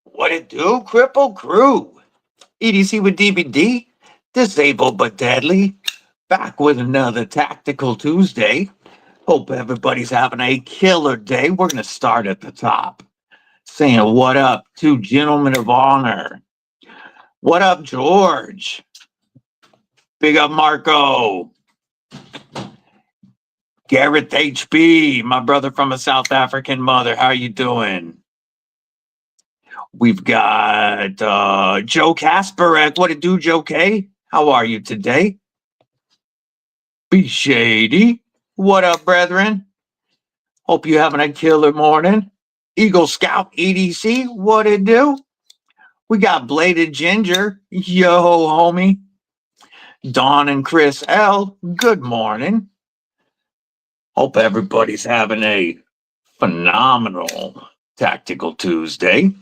What it do, Kripple Krew? EDC with DBD, disabled but deadly. Back with another Tactical Tuesday. Hope everybody's having a killer day. We're going to start at the top. Saying what up to gentlemen of honor. What up, George? Big up, Marco. Gareth HB, my brother from a South African mother. How you doing? We've got Joe Kasparek. What it do, Joe K? How are you today? Be Shady. What up, brethren? Hope you having a killer morning. Eagle Scout EDC. What it do? We got Bladed Ginger. Yo, homie. Don and Chris L. Good morning. Hope everybody's having a phenomenal Tactical Tuesday.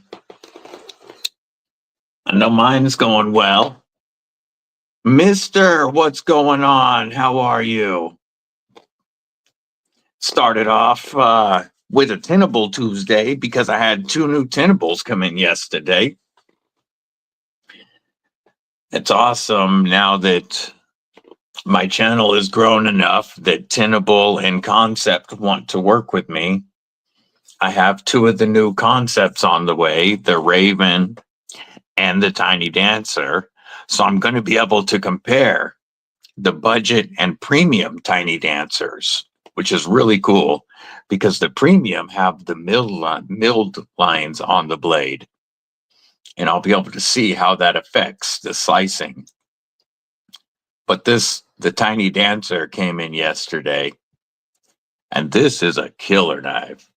I know mine's going well. Mister, what's going on? How are you? Started off with a Tenable Tuesday because I had 2 new Tenables come in yesterday. It's awesome now that my channel has grown enough that Tenable and Concept want to work with me. I have 2 of the new concepts on the way, the Raven and the Tiny Dancer. So I'm going to be able to compare the budget and premium Tiny Dancers, which is really cool because the premium have the milled lines on the blade. And I'll be able to see how that affects the slicing. But the Tiny Dancer came in yesterday, and this is a killer knife.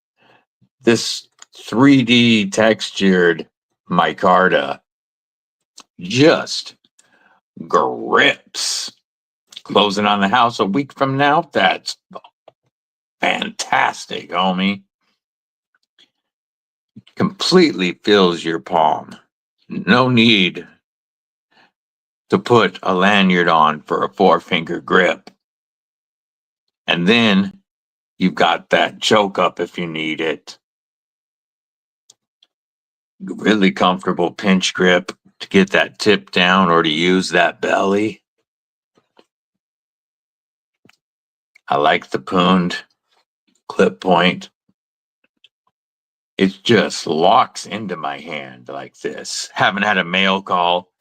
This 3D textured micarta just grips. Closing on the house a week from now, that's fantastic, homie. Completely fills your palm. No need to put a lanyard on for a 4-finger grip. And then you've got that choke up if you need it. Really comfortable pinch grip to get that tip down or to use that belly. I like the pooned clip point. It just locks into my hand like this. Haven't had a mail call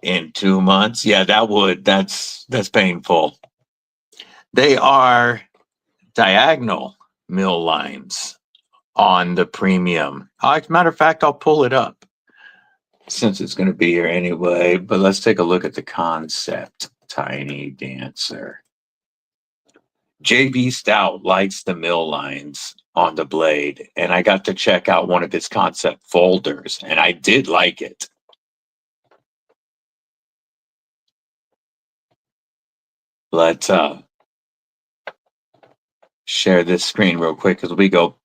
in 2 months. Yeah, that's painful. They are diagonal mill lines on the premium. As a matter of fact, I'll pull it up since it's going to be here anyway. But let's take a look at the concept. Tiny Dancer. JB Stout likes the mill lines on the blade, and I got to check out one of his concept folders, and I did like it. Let's share this screen real quick as we go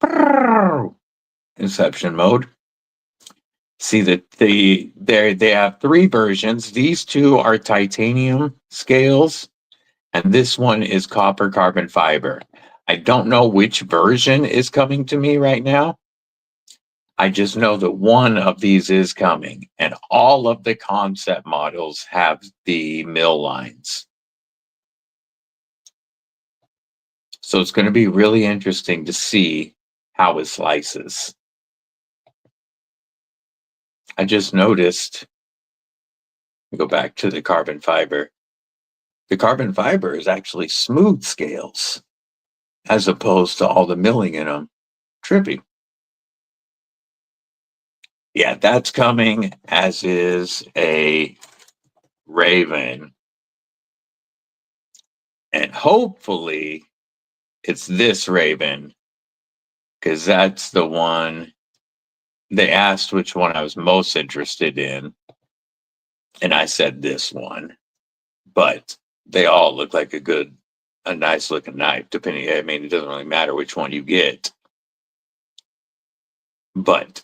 Inception mode. See that they have 3 versions. These 2 are titanium scales, and this one is copper carbon fiber. I don't know which version is coming to me right now. I just know that one of these is coming, and all of the concept models have the mill lines. So it's going to be really interesting to see how it slices. I just noticed, go back to the carbon fiber. The carbon fiber is actually smooth scales as opposed to all the milling in them. Trippy. Yeah, that's coming, as is a Raven. And hopefully it's this Raven, because that's the one they asked which one I was most interested in. And I said this one. But they all look like a nice looking knife, depending. I mean, it doesn't really matter which one you get. But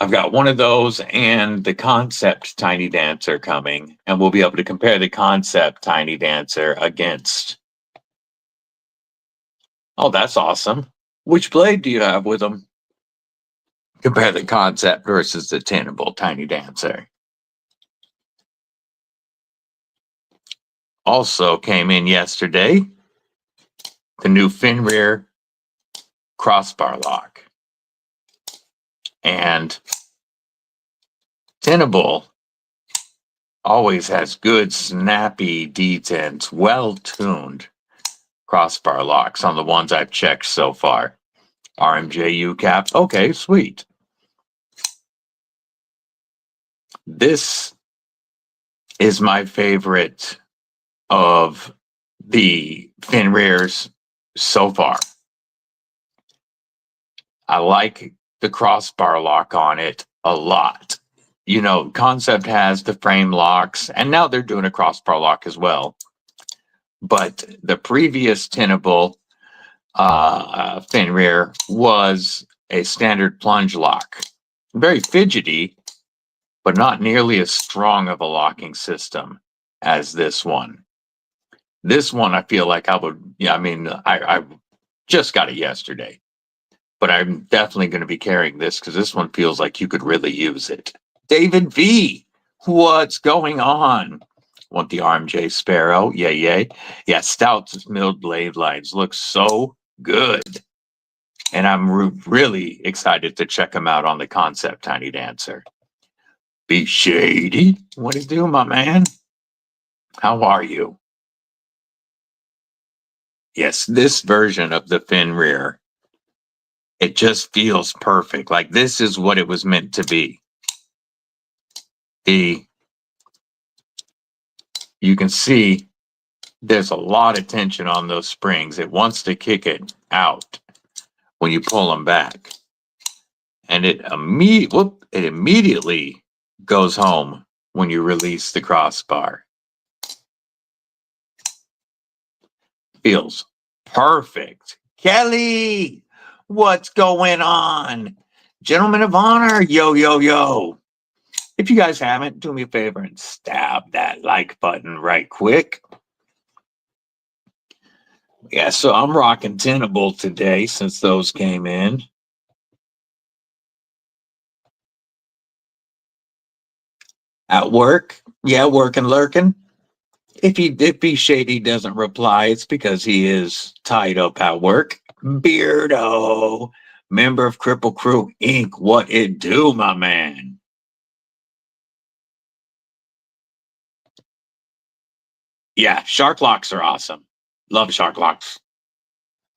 I've got one of those and the concept Tiny Dancer coming, and we'll be able to compare the concept Tiny Dancer against. Oh, that's awesome. Which blade do you have with them? Compare the Concept versus the Tenable Tiny Dancer. Also came in yesterday, the new Fenrir crossbar lock. And Tenable always has good, snappy detents, well-tuned crossbar locks on the ones I've checked so far. RMJ cap. Okay, sweet. This is my favorite of the Fenrirs so far. I like the crossbar lock on it a lot. You know, Concept has the frame locks, and now they're doing a crossbar lock as well. But the previous Tenable Fenrir was a standard plunge lock. Very fidgety, but not nearly as strong of a locking system as this one. This one, I feel like I would, yeah, I mean, I just got it yesterday, but I'm definitely going to be carrying this because this one feels like you could really use it. David V, what's going on? Want the RMJ Sparrow? Yay, yay. Yeah, Stout's milled blade lines look so good. And I'm really excited to check them out on the Concept Tiny Dancer. Be shady. What do you do, my man? How are you? Yes, this version of the Fenrir, it just feels perfect. Like this is what it was meant to be. You can see there's a lot of tension on those springs. It wants to kick it out when you pull them back. And it immediately goes home when you release the crossbar. Feels perfect. Kelly, what's going on? Gentlemen of honor, yo, yo, yo. If you guys haven't, do me a favor and stab that like button right quick. Yeah, so I'm rocking Tenable today since those came in. At work, yeah, working, lurking. If he shady doesn't reply, it's because he is tied up at work. Beardo, member of Kripple Krew Inc. What it do, my man? Yeah, shark locks are awesome. Love shark locks.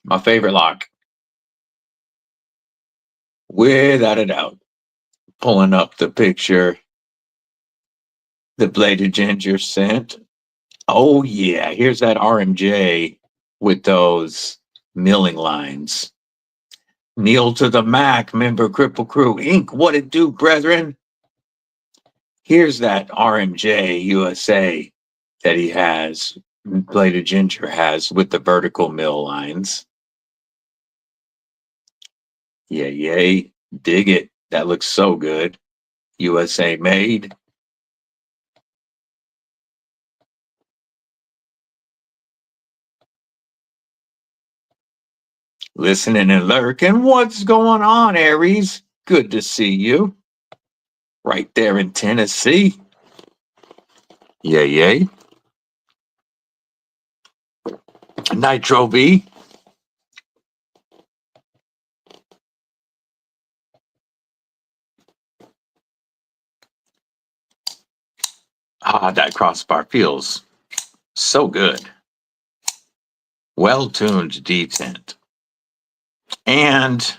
My favorite lock. Without a doubt. Pulling up the picture the Bladed Ginger sent. Oh, yeah. Here's that RMJ with those milling lines. Kneel to the Mac, member Kripple Krew Inc. What it do, brethren? Here's that RMJ USA that he has, Bladed Ginger has with the vertical mill lines. Yeah, yay. Dig it. That looks so good. USA made. Listening and lurking. What's going on, Aries? Good to see you. Right there in Tennessee. Yay, yay. Nitro V. Ah, that crossbar feels so good. Well-tuned detent. And,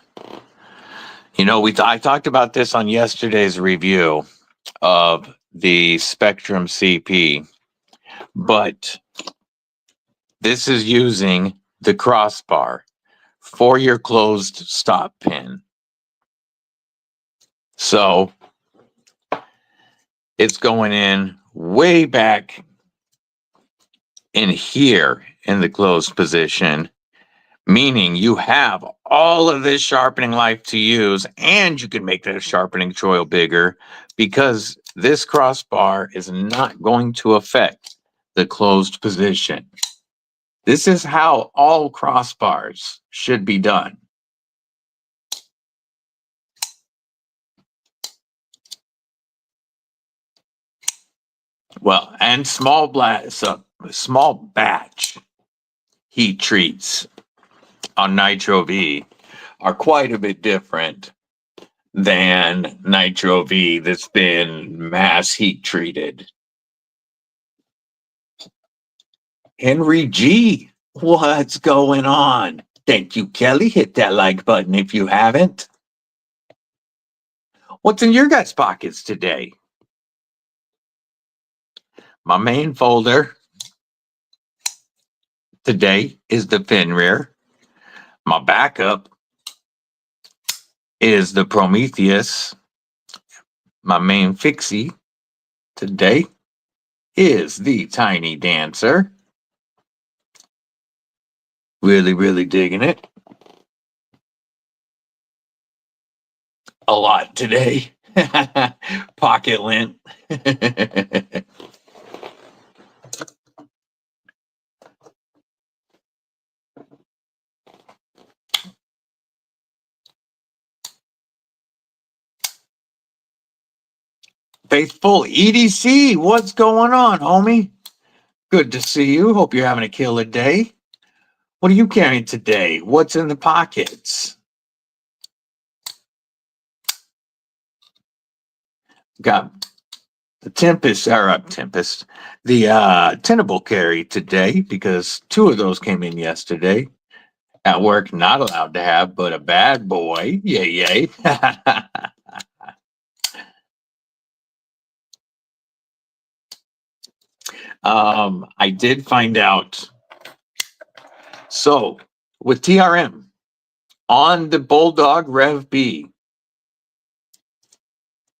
you know, I talked about this on yesterday's review of the Spectrum CP, but this is using the crossbar for your closed stop pin. So it's going in way back in here in the closed position, meaning you have all of this sharpening life to use, and you can make the sharpening choil bigger because this crossbar is not going to affect the closed position. This is how all crossbars should be done. Well, and small batch heat treats on Nitro V are quite a bit different than Nitro V that's been mass heat treated. Henry G, what's going on? Thank you, Kelly. Hit that like button if you haven't. What's in your guys' pockets today? My main folder today is the Fenrir. My backup is the Prometheus. My main fixie today is the Tiny Dancer. Really, really digging it. A lot today. Pocket lint. Faithful EDC, what's going on, homie? Good to see you. Hope you're having a killer day. What are you carrying today? What's in the pockets? Got the Tempest, the Tenable carry today because 2 of those came in yesterday. At work, not allowed to have, but a bad boy. Yay, yay. I did find out. So, with TRM on the Bulldog Rev B,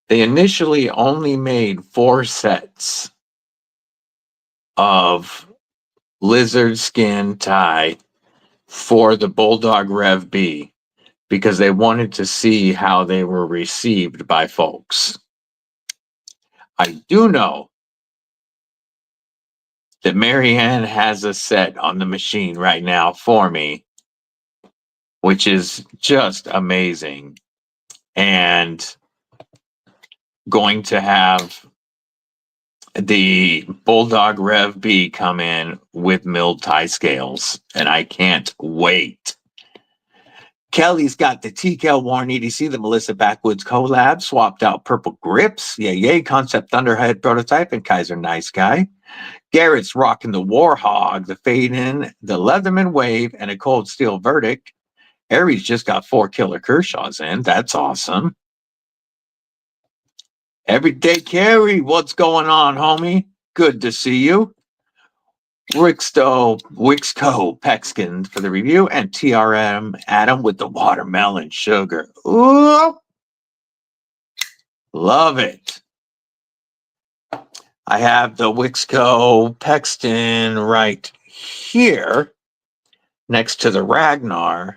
they initially only made 4 sets of lizard skin tie for the Bulldog Rev B because they wanted to see how they were received by folks. I do know that Marianne has a set on the machine right now for me, which is just amazing. And going to have the Bulldog Rev B come in with milled tie scales, and I can't wait. Kelly's got the TKL Warren EDC, the Melissa Backwoods collab, swapped out purple grips, yay, Concept Thunderhead prototype, and Kaiser Nice Guy. Garrett's rocking the Warhog, the Fade-In, the Leatherman Wave, and a Cold Steel Verdict. Aries just got 4 Killer Kershaws in. That's awesome. Everyday Carry, what's going on, homie? Good to see you. Wixco, Pexkin for the review, and TRM Adam with the watermelon sugar. Ooh, love it. I have the Wixco Pexton right here next to the Ragnar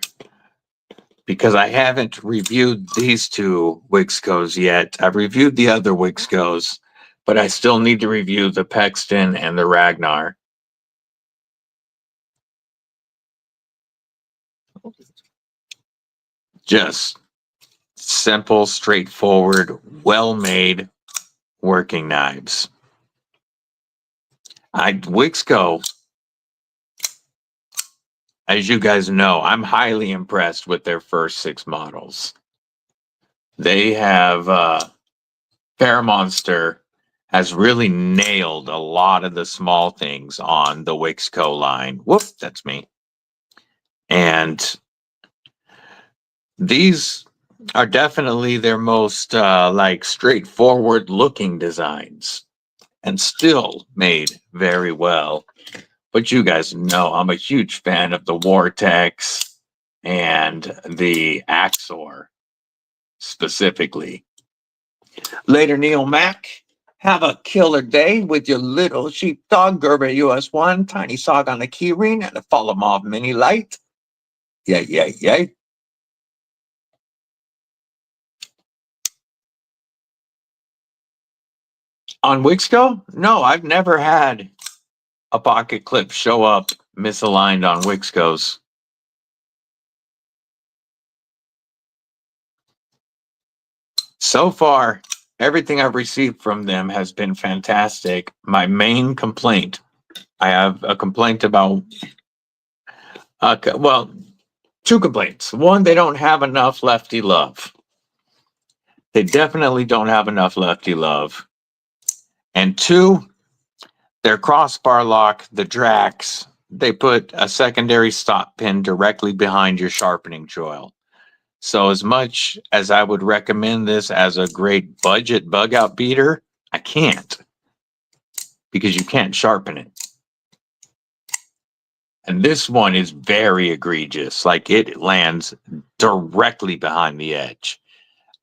because I haven't reviewed these 2 Wixcos yet. I've reviewed the other Wixcos, but I still need to review the Pexton and the Ragnar. Just simple, straightforward, well-made working knives. Wixco, as you guys know, I'm highly impressed with their first 6 models. They have FerraMonster has really nailed a lot of the small things on the Wixco line. Whoop, that's me. And these are definitely their most like straightforward looking designs and still made very well. But you guys know I'm a huge fan of the Vortex and the Axor specifically. Later, Neil Mack. Have a killer day with your little sheepdog, Gerber US1, Tiny Sog on the keyring, and a Follow Mob Mini Light. Yay, yay, yay. On Wixco? No, I've never had a pocket clip show up misaligned on Wixcos. So far, Everything I've received from them has been fantastic. My main complaint, I have a complaint about, well, two complaints. One, they don't have enough lefty love. They definitely don't have enough lefty love. And two, their crossbar lock, the Drax, they put a secondary stop pin directly behind your sharpening choil. So as much as I would recommend this as a great budget bug out beater, I can't, because you can't sharpen it. And this one is very egregious. Like, it lands directly behind the edge.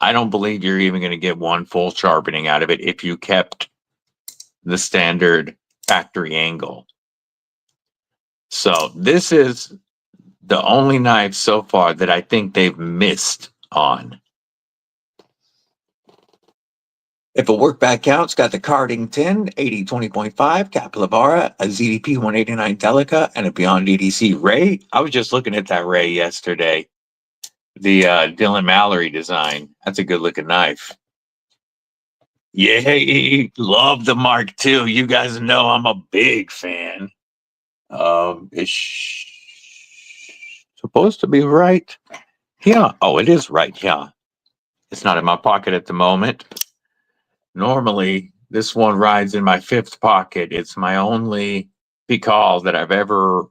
I don't believe you're even going to get one full sharpening out of it if you kept the standard factory angle. So this is the only knife so far that I think they've missed on. If a work back counts, got the carding 10, 80 20.5, Caplavara, a ZDP 189 Delica, and a Beyond EDC Ray. I was just looking at that Ray yesterday. The Dylan Mallory design. That's a good looking knife. Yay! Love the Mark II. You guys know I'm a big fan. It's supposed to be right. Yeah. Oh, it is right. Yeah. It's not in my pocket at the moment. Normally, this one rides in my fifth pocket. It's my only Pikal that I've ever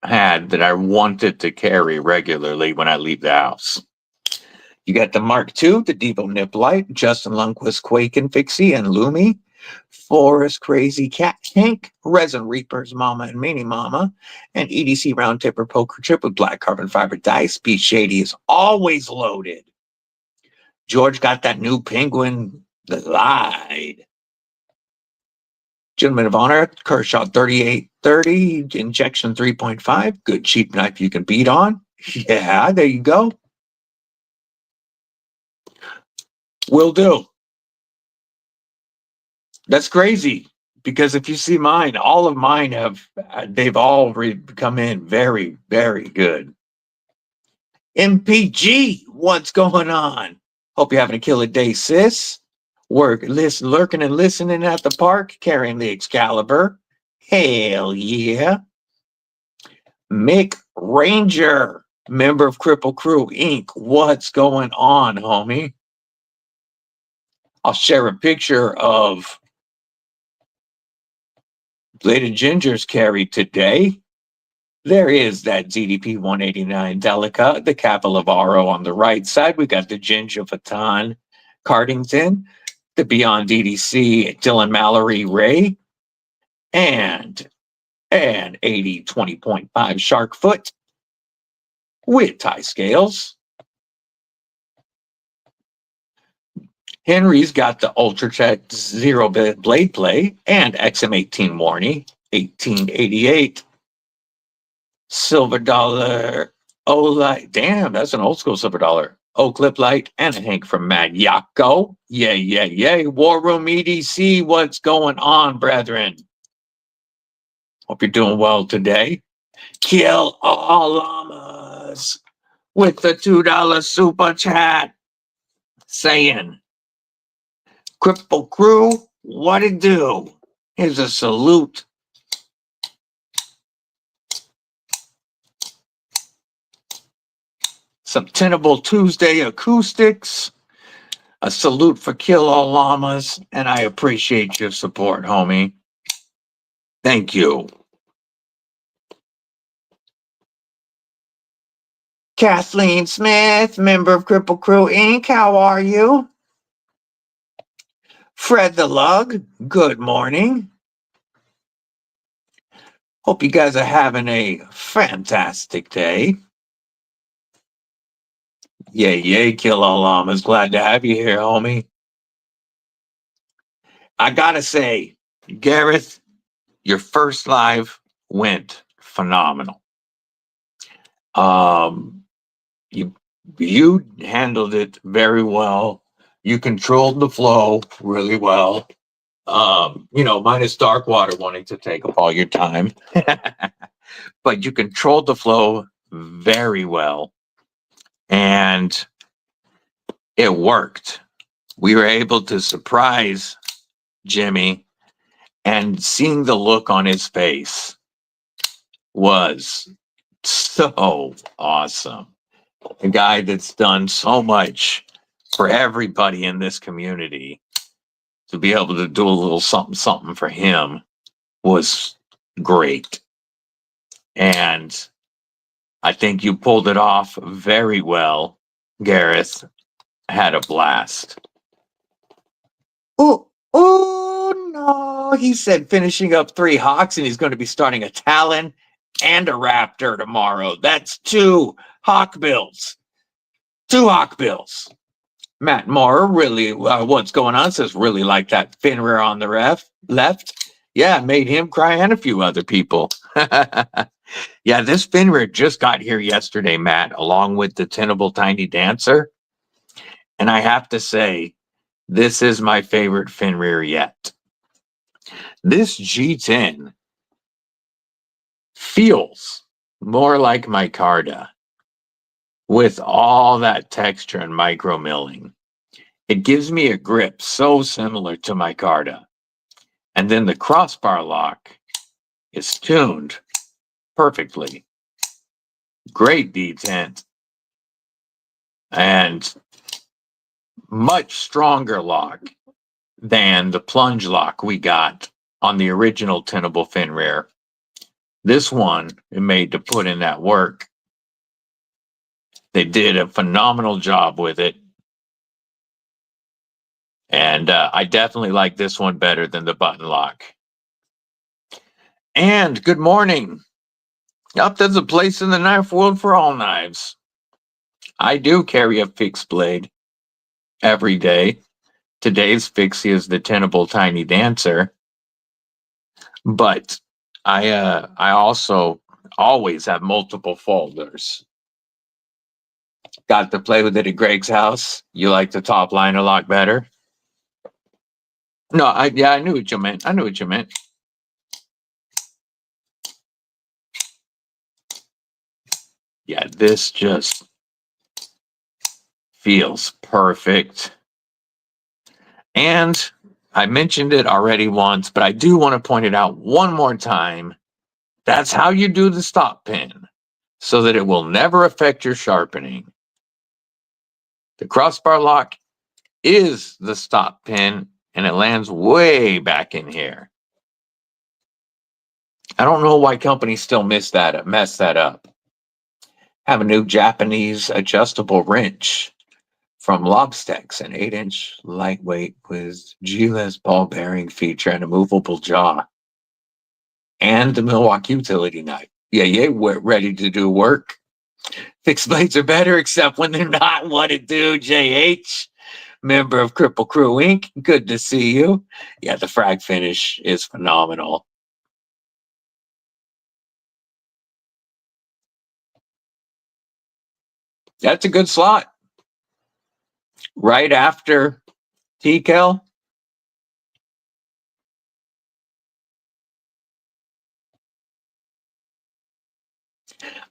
had that I wanted to carry regularly when I leave the house. You got the Mark II, the Devo Nip Light, Justin Lundquist Quake and Fixie and Lumi, Forest Crazy Cat Tank, Resin Reapers Mama and Mini Mama, and EDC Round Tipper Poker Chip with black carbon fiber dice. Be Shady is always loaded. George got that new Penguin Glide. Gentleman of Honor, Kershaw 3830, Injection 3.5. Good cheap knife you can beat on. Yeah, there you go. Will do. That's crazy, because if you see mine, all of mine they've all come in very, very good. MPG, what's going on? Hope you're having a killer day, sis. Lurking and listening at the park, carrying the Excalibur. Hell yeah. Mick Ranger, member of Kripple Krew Inc. What's going on, homie? I'll share a picture of Bladed Ginger's carry today. There is that ZDP 189 Delica, the Capilavaro on the right side. We got the Ginger Vatan Cardington, the Beyond DDC Dylan Mallory Ray, and an 80 20.5 Shark Foot with tie scales. Henry's got the Ultratech Zero Blade Play and XM18 Warney, 1888. Silver dollar. Oh, like, damn, that's an old school silver dollar. Oh, clip light and a Hank from Mad Yako. Yay, yay, yay. War Room EDC, what's going on, brethren? Hope you're doing well today. Kill all llamas with the $2 super chat saying, Kripple Krew, what it do? Here's a salute. Some Tenable Tuesday acoustics. A salute for Kill All Llamas, and I appreciate your support, homie. Thank you. Kathleen Smith, member of Kripple Krew Inc. How are you? Fred the Lug, good morning. Hope you guys are having a fantastic day. Yay, yay, Kill All Llamas. Glad to have you here, homie. I gotta say, Gareth, your first live went phenomenal. You handled it very well. You controlled the flow really well. Minus Darkwater wanting to take up all your time. But you controlled the flow very well. And it worked. we were able to surprise Jimmy, and seeing the look on his face was so awesome. A guy that's done so much for everybody in this community, to be able to do a little something something for him was great. And I think you pulled it off very well, Gareth. Had a blast. Oh no, he said finishing up 3 Hawks, and he's going to be starting a Talon and a Raptor tomorrow. That's 2 Hawk bills. 2 Hawk bills. Matt Moore, really, what's going on? Says, really like that Fenrir on the left. Yeah, made him cry and a few other people. Yeah, this Fenrir just got here yesterday, Matt, along with the Tenable Tiny Dancer. And I have to say, this is my favorite Fenrir yet. This G10 feels more like micarta with all that texture and micro milling. It gives me a grip so similar to micarta. And then the crossbar lock is tuned perfectly. Great detent. And much stronger lock than the plunge lock we got on the original Tenable Fenrir. This one is made to put in that work. They did a phenomenal job with it. And I definitely like this one better than the button lock. And good morning. Yup, there's a place in the knife world for all knives. I do carry a fixed blade every day. Today's fixie is the Tenable Tiny Dancer. But I also always have multiple folders. Got to play with it at Greg's house. You like the top line a lot better? No, I knew what you meant. I knew what you meant. Yeah, this just feels perfect. And I mentioned it already once, but I do want to point it out one more time. That's how you do the stop pin, so that it will never affect your sharpening. The crossbar lock is the stop pin, and it lands way back in here. I don't know why companies still mess that up. Have a new Japanese adjustable wrench from Lobstex, an 8-inch lightweight with G-less ball bearing feature and a movable jaw. And the Milwaukee utility knife. Yeah, we're ready to do work. Fixed blades are better, except when they're not. What it do, JH? Member of Kripple Krew Inc. Good to see you. Yeah, the Frag finish is phenomenal. That's a good slot. Right after TKL.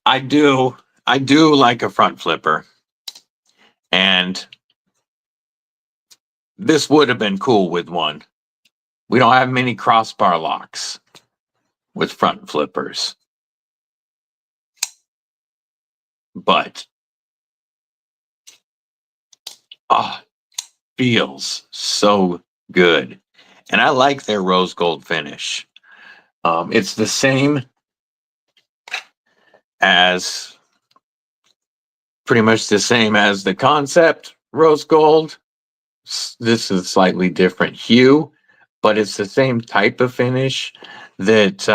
I do like a front flipper. And this would have been cool with one. We don't have many crossbar locks with front flippers. But feels so good. And I like their rose gold finish. It's the same as, pretty much the same as the concept rose gold. This is a slightly different hue, but it's the same type of finish that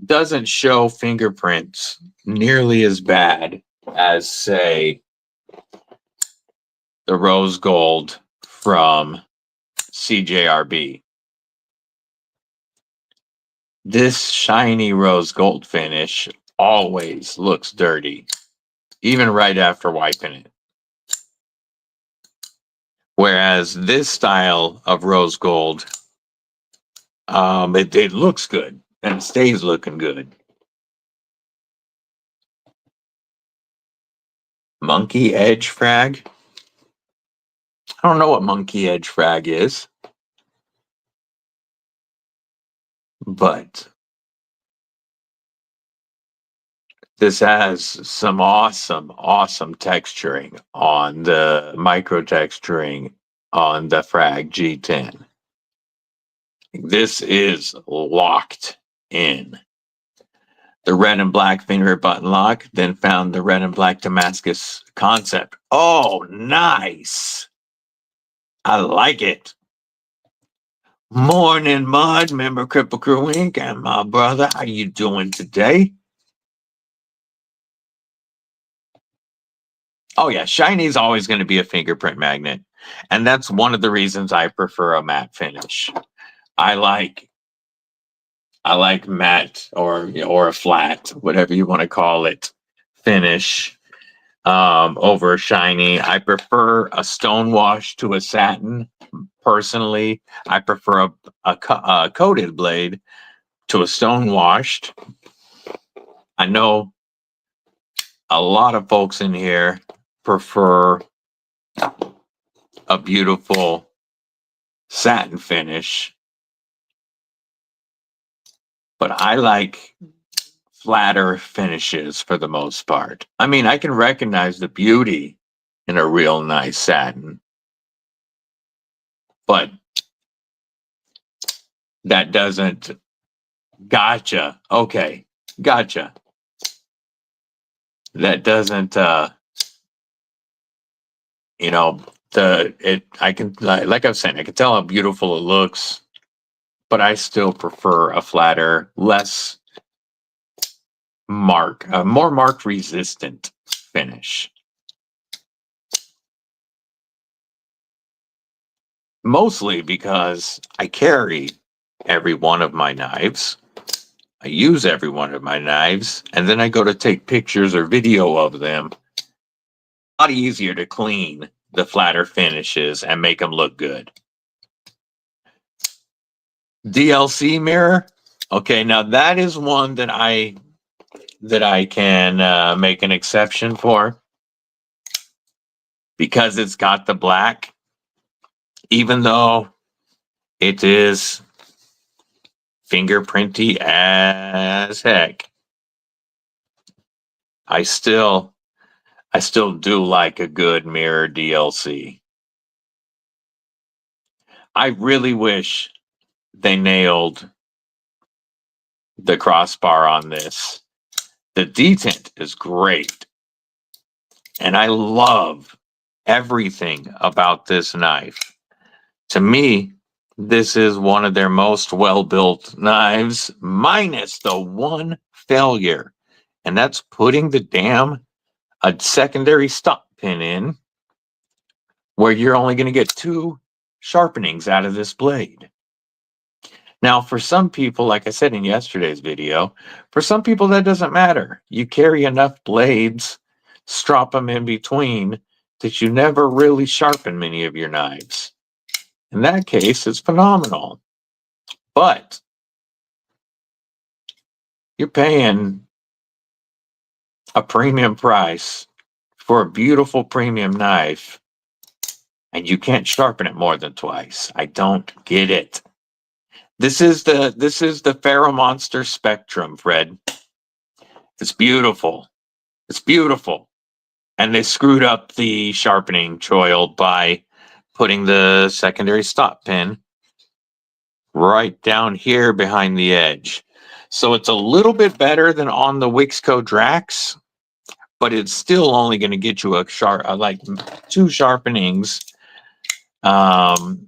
doesn't show fingerprints nearly as bad as, say, the rose gold from CJRB. This shiny rose gold finish always looks dirty, even right after wiping it. Whereas this style of rose gold, it looks good and stays looking good. Monkey Edge Frag. I don't know what monkey edge frag is, but this has some awesome texturing on the micro texturing on the Frag G10. This is locked in. The red and black finger button lock, then found the red and black Damascus concept. Oh, nice. I like it. Morning, Mud, member Kripple Krew Inc. and my brother. How you doing today? Oh yeah, shiny is always going to be a fingerprint magnet. And that's one of the reasons I prefer a matte finish. I like matte or a flat, whatever you want to call it, finish over shiny. I prefer a stone wash to a satin. Personally, I prefer a coated blade to a stone washed. I know a lot of folks in here prefer a beautiful satin finish, but I like flatter finishes for the most part. I mean, I can recognize the beauty in a real nice satin, but that doesn't. Gotcha. Okay. Gotcha. That doesn't, I can, like I was saying, I can tell how beautiful it looks, but I still prefer a flatter, less more mark resistant finish. Mostly because I carry every one of my knives. I use every one of my knives, and then I go to take pictures or video of them. A lot easier to clean the flatter finishes and make them look good. DLC mirror. Okay, now that is one that I can make an exception for because it's got the black, even though it is fingerprinty as heck. I still do like a good mirror DLC. I really wish they nailed the crossbar on this. The detent is great. And I love everything about this knife. To me, this is one of their most well-built knives, minus the one failure. And that's putting a secondary stop pin in where you're only going to get 2 sharpenings out of this blade. Now, for some people, like I said in yesterday's video, for some people that doesn't matter. You carry enough blades, strop them in between, that you never really sharpen many of your knives. In that case, it's phenomenal. But you're paying a premium price for a beautiful premium knife, and you can't sharpen it more than twice. I don't get it. This is the FerraMonster Spectrum, Fred. It's beautiful. It's beautiful. And they screwed up the sharpening choil by putting the secondary stop pin right down here behind the edge. So it's a little bit better than on the Wixco Drax, but it's still only going to get you like 2 sharpenings. And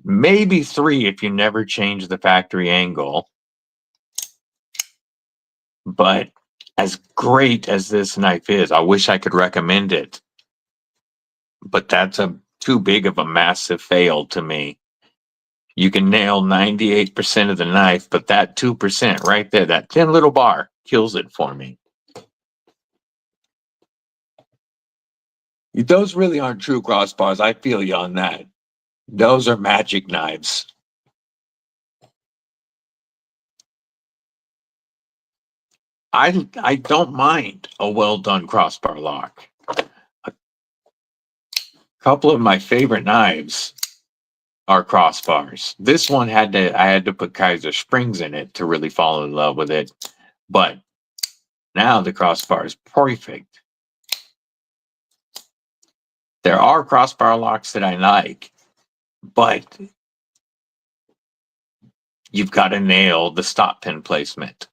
maybe 3 if you never change the factory angle. But as great as this knife is, I wish I could recommend it. But that's too big of a massive fail to me. You can nail 98% of the knife, but that 2% right there, that thin little bar, kills it for me. Those really aren't true crossbars. I feel you on that. Those are magic knives. I don't mind a well done crossbar lock. couple of my favorite knives are crossbars. This one I had to put Kaiser springs in it to really fall in love with it. But now the crossbar is perfect. There are crossbar locks that I like, but you've got to nail the stop pin placement.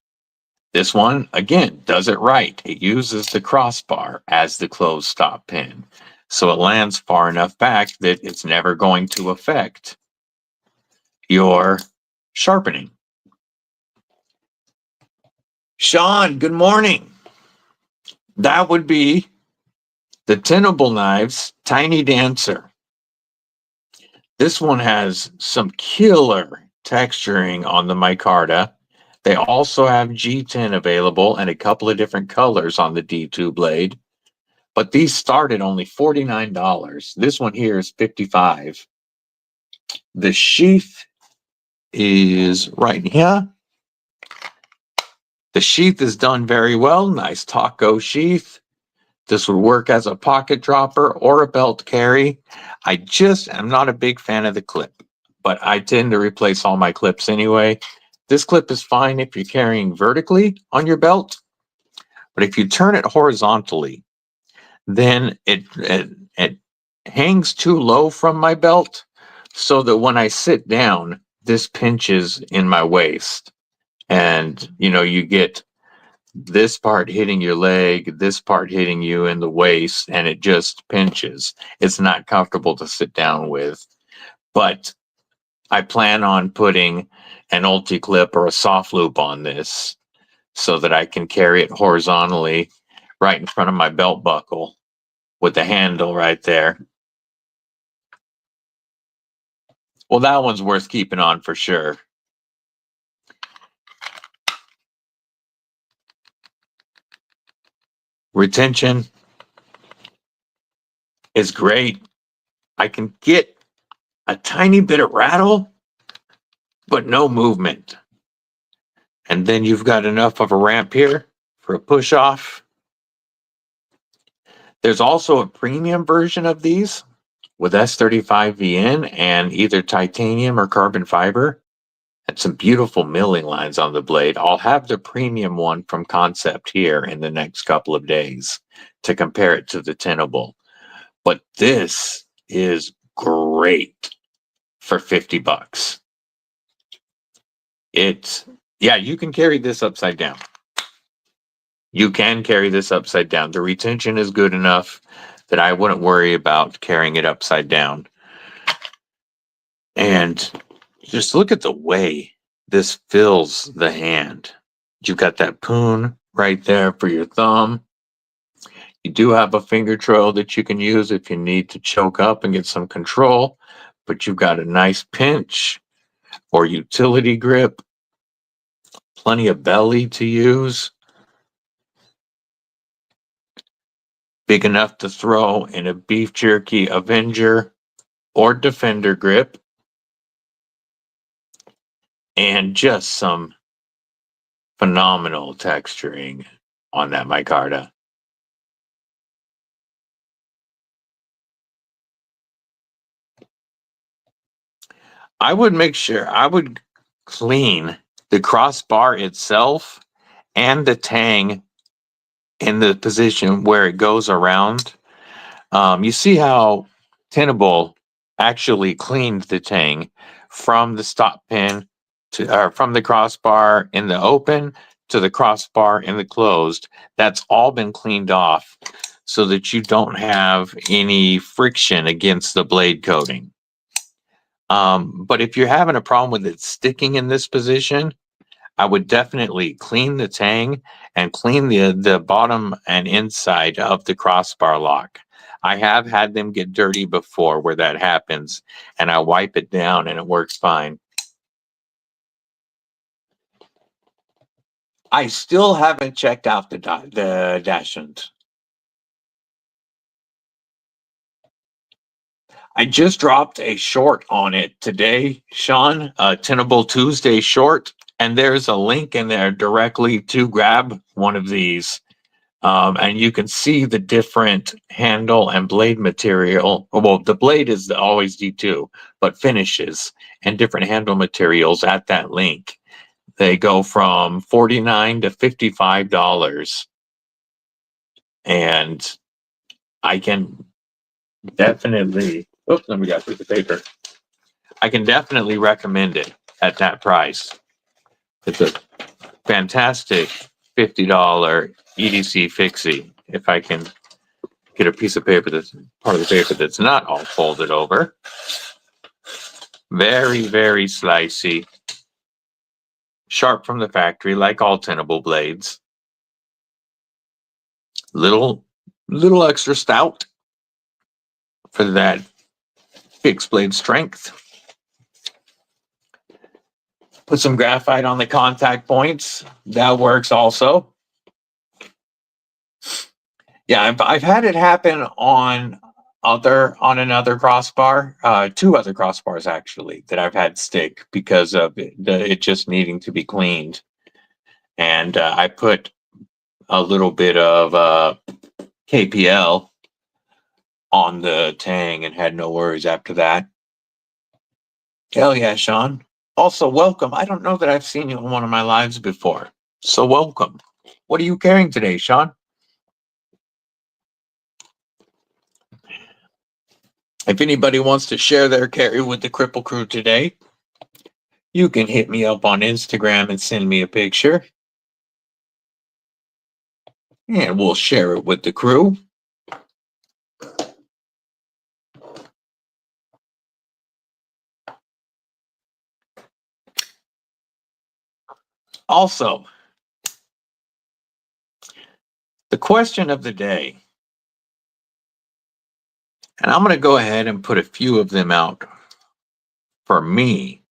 This one, again, does it right. It uses the crossbar as the closed stop pin. So it lands far enough back that it's never going to affect your sharpening. Sean, good morning. That would be the Tenable Knives Tiny Dancer. This one has some killer texturing on the micarta. They also have G10 available and a couple of different colors on the D2 blade. But these start at only $49. This one here is $55. The sheath is right here. The sheath is done very well. Nice taco sheath. This would work as a pocket dropper or a belt carry. I just am not a big fan of the clip, but I tend to replace all my clips anyway. This clip is fine if you're carrying vertically on your belt, but if you turn it horizontally, then it hangs too low from my belt so that when I sit down, this pinches in my waist. And, you know, you get this part hitting your leg, this part hitting you in the waist, and it just pinches. It's not comfortable to sit down with. But I plan on putting an ulti clip or a soft loop on this so that I can carry it horizontally right in front of my belt buckle with the handle right there. Well, that one's worth keeping on for sure. Retention is great. I can get a tiny bit of rattle, but no movement. And then you've got enough of a ramp here for a push off. There's also a premium version of these with S35VN and either titanium or carbon fiber. And some beautiful milling lines on the blade. I'll have the premium one from Concept here in the next couple of days to compare it to the Tenable. But this is great for $50. You can carry this upside down. You can carry this upside down. The retention is good enough that I wouldn't worry about carrying it upside down. And just look at the way this fills the hand. You've got that poon right there for your thumb. You do have a finger trail that you can use if you need to choke up and get some control, but you've got a nice pinch or utility grip. Plenty of belly to use. Big enough to throw in a beef jerky Avenger or Defender grip. And just some phenomenal texturing on that micarta. I would clean the crossbar itself and the tang in the position where it goes around. You see how Tenable actually cleaned the tang from the stop pin from the crossbar in the open to the crossbar in the closed. That's all been cleaned off so that you don't have any friction against the blade coating. But if you're having a problem with it sticking in this position, I would definitely clean the tang and clean the bottom and inside of the crossbar lock. I have had them get dirty before where that happens, and I wipe it down and it works fine. I still haven't checked out the dashings. I just dropped a short on it today, Sean, a Tenable Tuesday short, and there's a link in there directly to grab one of these. And you can see the different handle and blade material. Well, the blade is always D2, but finishes and different handle materials at that link. They go from $49 to $55. And I can definitely, oops, let me get through the paper. I can definitely recommend it at that price. It's a fantastic $50 EDC fixie. If I can get a piece of paper that's part of the paper that's not all folded over. Very, very slicey. Sharp from the factory, like all Tenable blades. Little extra stout for that fixed blade strength. Put some graphite on the contact points. That works also. Yeah, I've had it happen on another crossbar, two other crossbars actually, that I've had stick because of it just needing to be cleaned. And I put a little bit of KPL on the tang and had no worries after that. Hell yeah, Sean. Also, welcome. I don't know that I've seen you on one of my lives before, so welcome. What are you carrying today, Sean? If anybody wants to share their carry with the Kripple Krew today, you can hit me up on Instagram and send me a picture. And we'll share it with the crew. Also, the question of the day, and I'm going to go ahead and put a few of them out for me.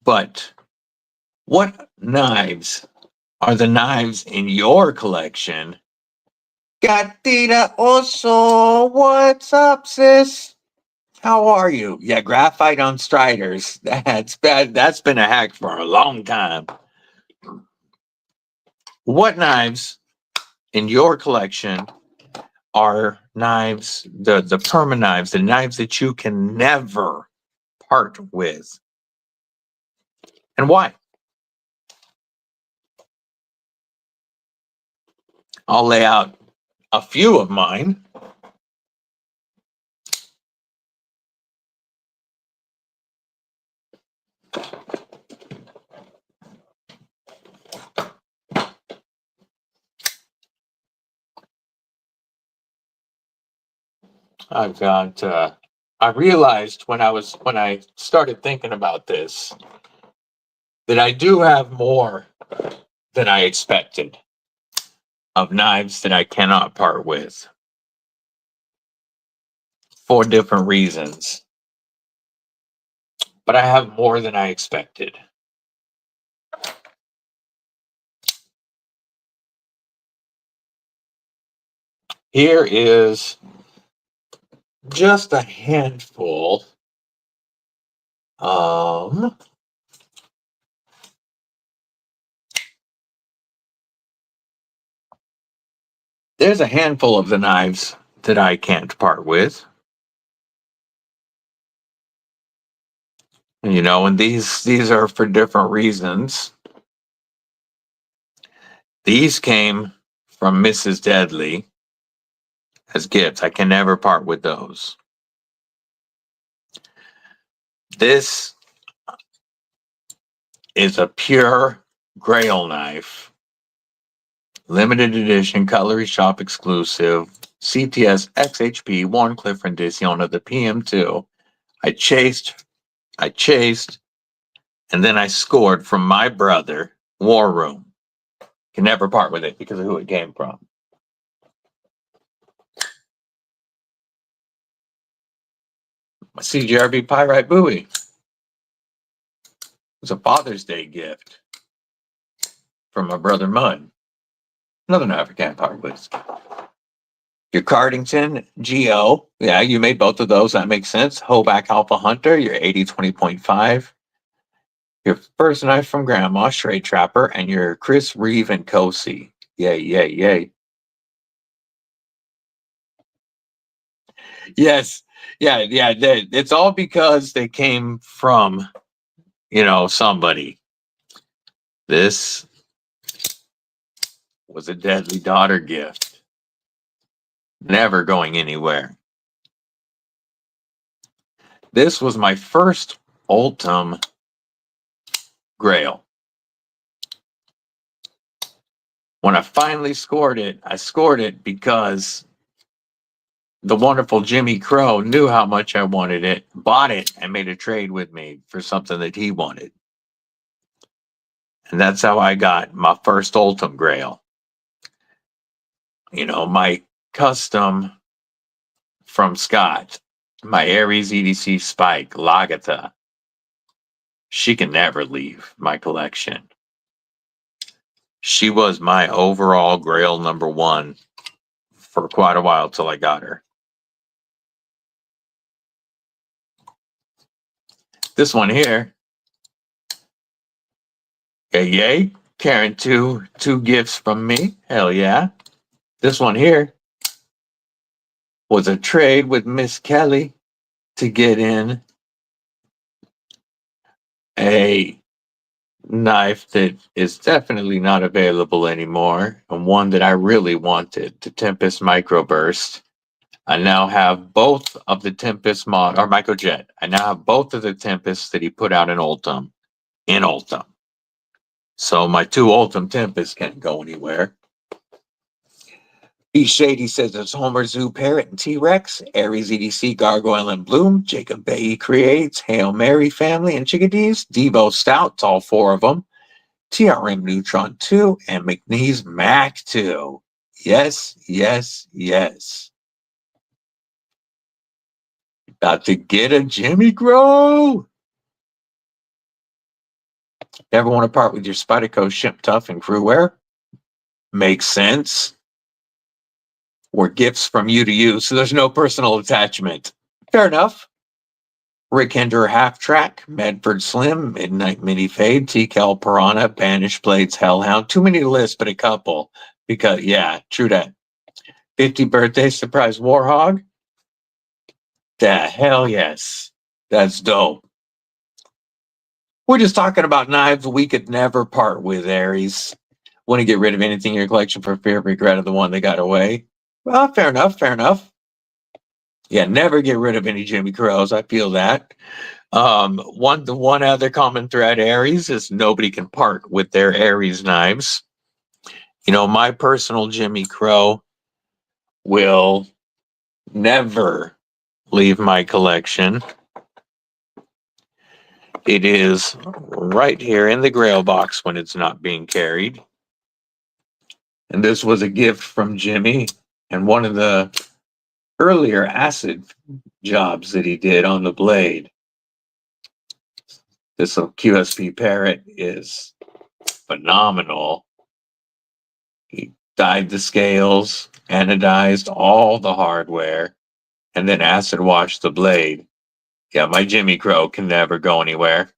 But what knives are the knives in your collection? Gatita Oso, what's up, sis? How are you? Yeah, graphite on striders. That's bad. That's been a hack for a long time. What knives in your collection are knives, the perma knives, the knives that you can never part with? And why? I'll lay out a few of mine. I've got I realized when I started thinking about this that I do have more than I expected of knives that I cannot part with for different reasons. But I have more than I expected. Here is just a handful. There's a handful of the knives that I can't part with. You know, and these are for different reasons. These came from Mrs. Deadly as gifts. I can never part with those. This is a pure Grail knife. Limited edition, cutlery shop exclusive, CTS XHP Warncliffe rendition of the PM2. I chased, and then I scored from my brother, War Room. Can never part with it because of who it came from. My CGRB Pyrite Buoy. It was a Father's Day gift from my brother Mud. Another knife I can't part with. Your Cardington GO. Yeah, you made both of those. That makes sense. Hoback Alpha Hunter, your 80-20.5. Your first knife from Grandma, Stray Trapper, and your Chris Reeve and Cosi. Yay, yay, yay. Yes. Yeah, yeah. It's all because they came from, somebody. This was a deadly daughter gift. Never going anywhere. This was my first Ultem Grail. When I finally scored it, I scored it because the wonderful Jimmy Crow knew how much I wanted it, bought it, and made a trade with me for something that he wanted. And that's how I got my first Ultem Grail. My custom from Scott, my Aries EDC Spike, Lagatha. She can never leave my collection. She was my overall Grail #1 for quite a while till I got her. This one here, yay, carrying two gifts from me. Hell yeah. This one here was a trade with Miss Kelly to get in a knife that is definitely not available anymore, and one that I really wanted, the Tempest Microburst. I now have both of the Tempest or Microjet. I now have both of the Tempests that he put out in Ultem. So my two Ultem Tempests can't go anywhere. B Shady says it's Homer Zoo Parrot and T-Rex, Aries EDC Gargoyle and Bloom, Jacob Bay creates, Hail Mary Family and Chickadees, Devo Stouts, all 4 of them, TRM Neutron 2, and McNeese Mac 2. Yes, yes, yes. About to get a Jimmy Crow. Never want to part with your Spyderco Ship Tough and Crew Wear? Makes sense. Or gifts from you to you, so there's no personal attachment. Fair enough. Rick Hender Half Track, Medford Slim, Midnight Mini Fade, TCal Piranha, Banished Blades Hellhound. Too many to list, but a couple. Because, yeah, true that. 50 birthday surprise Warhog. The hell yes. That's dope. We're just talking about knives we could never part with, Aries. Want to get rid of anything in your collection for fear of regret of the one that got away? Well, fair enough, fair enough. Yeah, never get rid of any Jimmy Crows. I feel that. The one other common thread, Aries, is nobody can part with their Aries knives. My personal Jimmy Crow will never leave my collection. It is right here in the Grail box when it's not being carried. And this was a gift from Jimmy and one of the earlier acid jobs that he did on the blade. This little QSP Parrot is phenomenal. He dyed the scales, anodized all the hardware, and then acid washed the blade. Yeah, my Jimmy Crow can never go anywhere.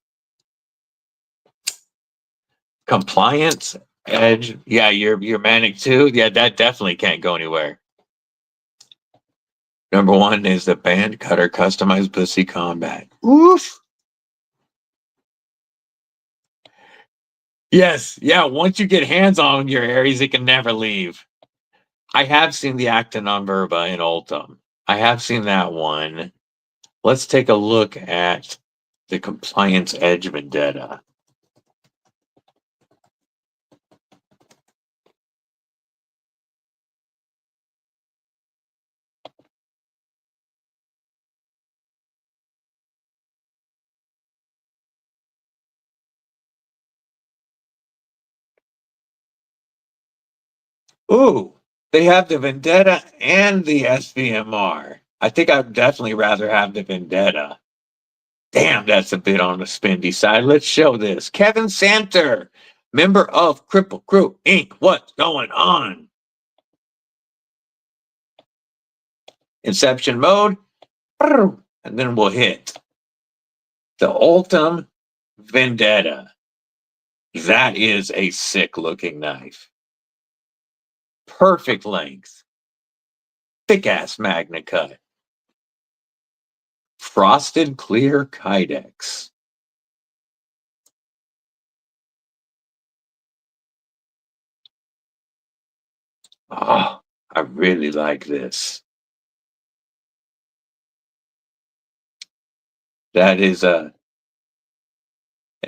Compliance Edge. Yeah, your Manic too. Yeah, that definitely can't go anywhere. #1 is the Band Cutter Customized Pussy Combat. Oof. Yes, yeah. Once you get hands on your Aries, it can never leave. I have seen the Actinon Verba in Ultem. I have seen that one. Let's take a look at the Compliance Edge Vendetta. Ooh, they have the Vendetta and the SVMR. I think I'd definitely rather have the Vendetta. Damn, that's a bit on the spendy side. Let's show this. Kevin Santer, member of Kripple Krew Inc. What's going on? Inception mode, and then we'll hit the Ultem Vendetta. That is a sick looking knife. Perfect length. Thick ass magna cut. Frosted clear Kydex. Oh, I really like this. That is a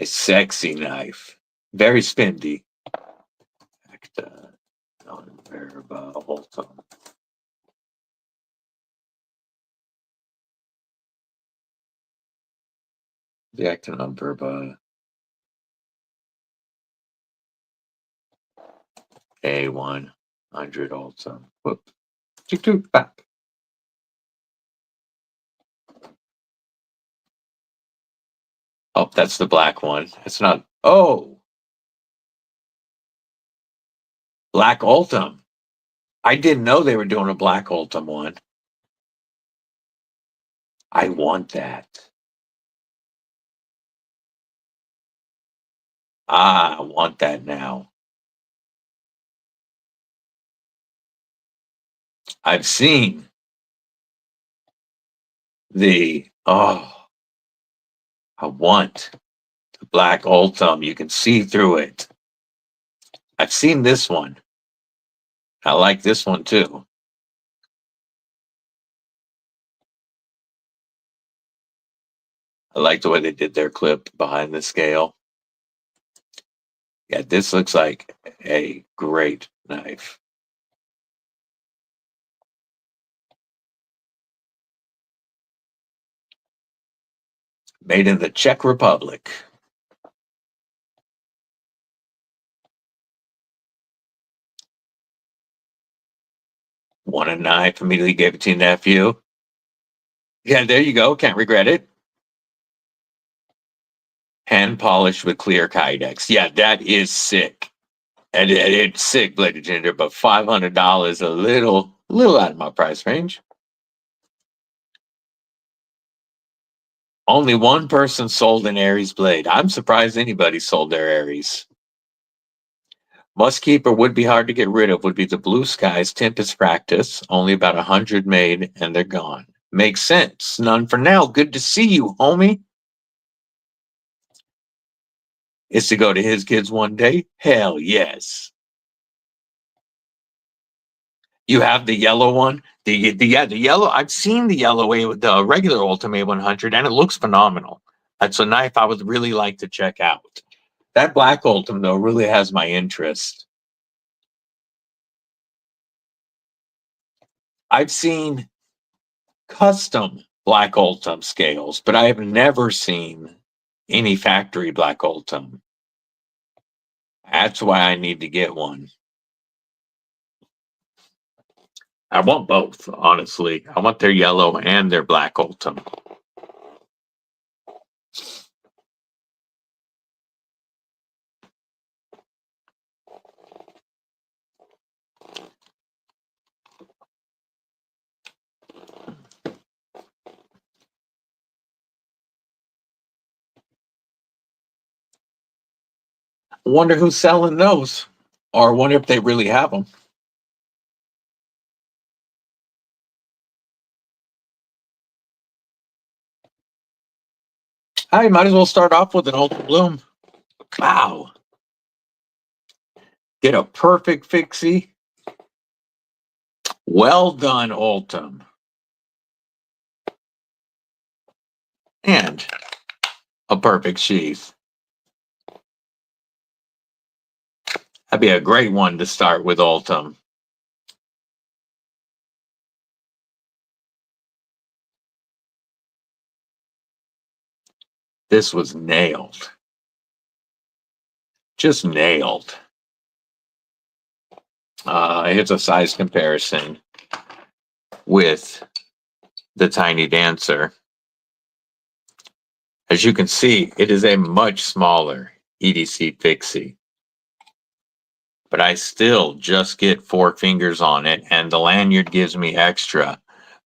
sexy knife. Very spendy. Ultem. The actin on Verba. A100 Ultem. Whoop. Back. Oh, that's the black one. It's not. Oh, black Ultem. I didn't know they were doing a black Ultem one. I want that. I want that now. I've seen the, I want the black Ultem. You can see through it. I've seen this one. I like this one too. I like the way they did their clip behind the scale. Yeah, this looks like a great knife. Made in the Czech Republic. Want a knife? Immediately gave it to your nephew. Yeah, there you go. Can't regret it. Hand polished with clear Kydex. Yeah, that is sick. And it's sick, Bladed Ginger, but $500 a little out of my price range. Only one person sold an Aries blade. I'm surprised anybody sold their Aries. Must keep or would be hard to get rid of would be the Blue Skies Tempest Practice. Only about 100 made and they're gone. Makes sense. None for now. Good to see you, homie. Is to go to his kids one day? Hell yes. You have the yellow one? The yellow. I've seen the yellow way with the regular Ultimate 100 and it looks phenomenal. That's a knife I would really like to check out. That black Ultim though really has my interest. I've seen custom black Ultim scales, but I have never seen any factory black Ultim. That's why I need to get one. I want both, honestly. I want their yellow and their black Ultim. I wonder who's selling those, or I wonder if they really have them. I might as well start off with an Ultim Bloom. Wow. Get a perfect fixie. Well done, Ultim. And a perfect sheath. That'd be a great one to start with Ultim. This was nailed. Just nailed. Here's a size comparison with the Tiny Dancer. As you can see, it is a much smaller EDC fixie. But I still just get 4 fingers on it, and the lanyard gives me extra.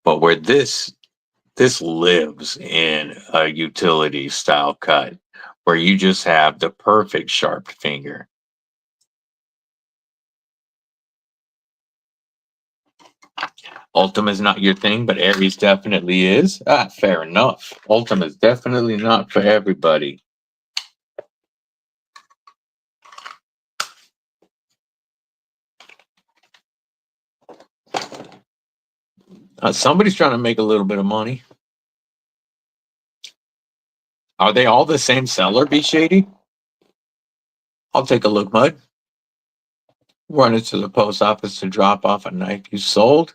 But where this lives in a utility style cut, where you just have the perfect sharp finger. Ultem is not your thing, but Aries definitely is. Ah, fair enough. Ultem is definitely not for everybody. Somebody's trying to make a little bit of money. Are they all the same seller, Be Shady? I'll take a look, Mud. Run it to the post office to drop off a knife you sold.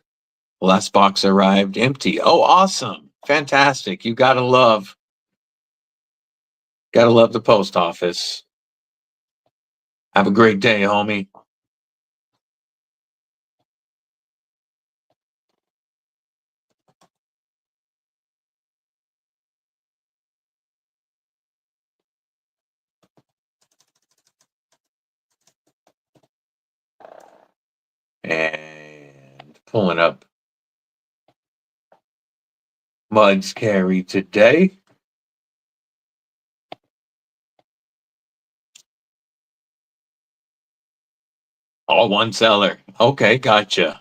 Last box arrived empty. Oh, awesome. Fantastic. You gotta love the post office. Have a great day, homie. And pulling up Mud's carry today. All one seller. Okay, gotcha.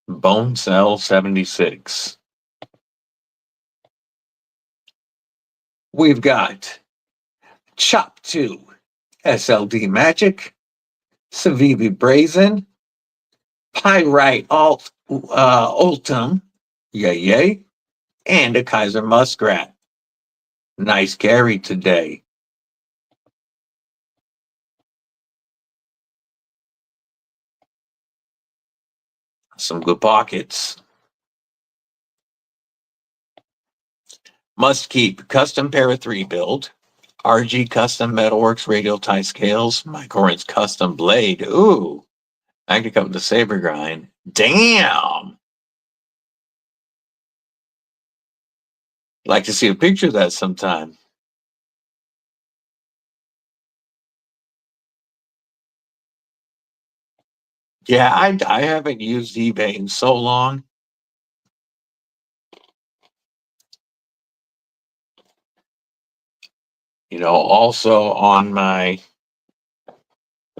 Bone Cell 76. We've got Chop 2, SLD Magic, Civivi Brazen, Pyrite Ultem, yay, and a Kaiser Muskrat. Nice carry today. Some good pockets. Must keep custom para 3 build, RG custom metalworks radial tie scales, Microrinse custom blade. Ooh, I could come to saber grind. Damn. Like to see a picture of that sometime. Yeah, I haven't used eBay in so long. You know, also on my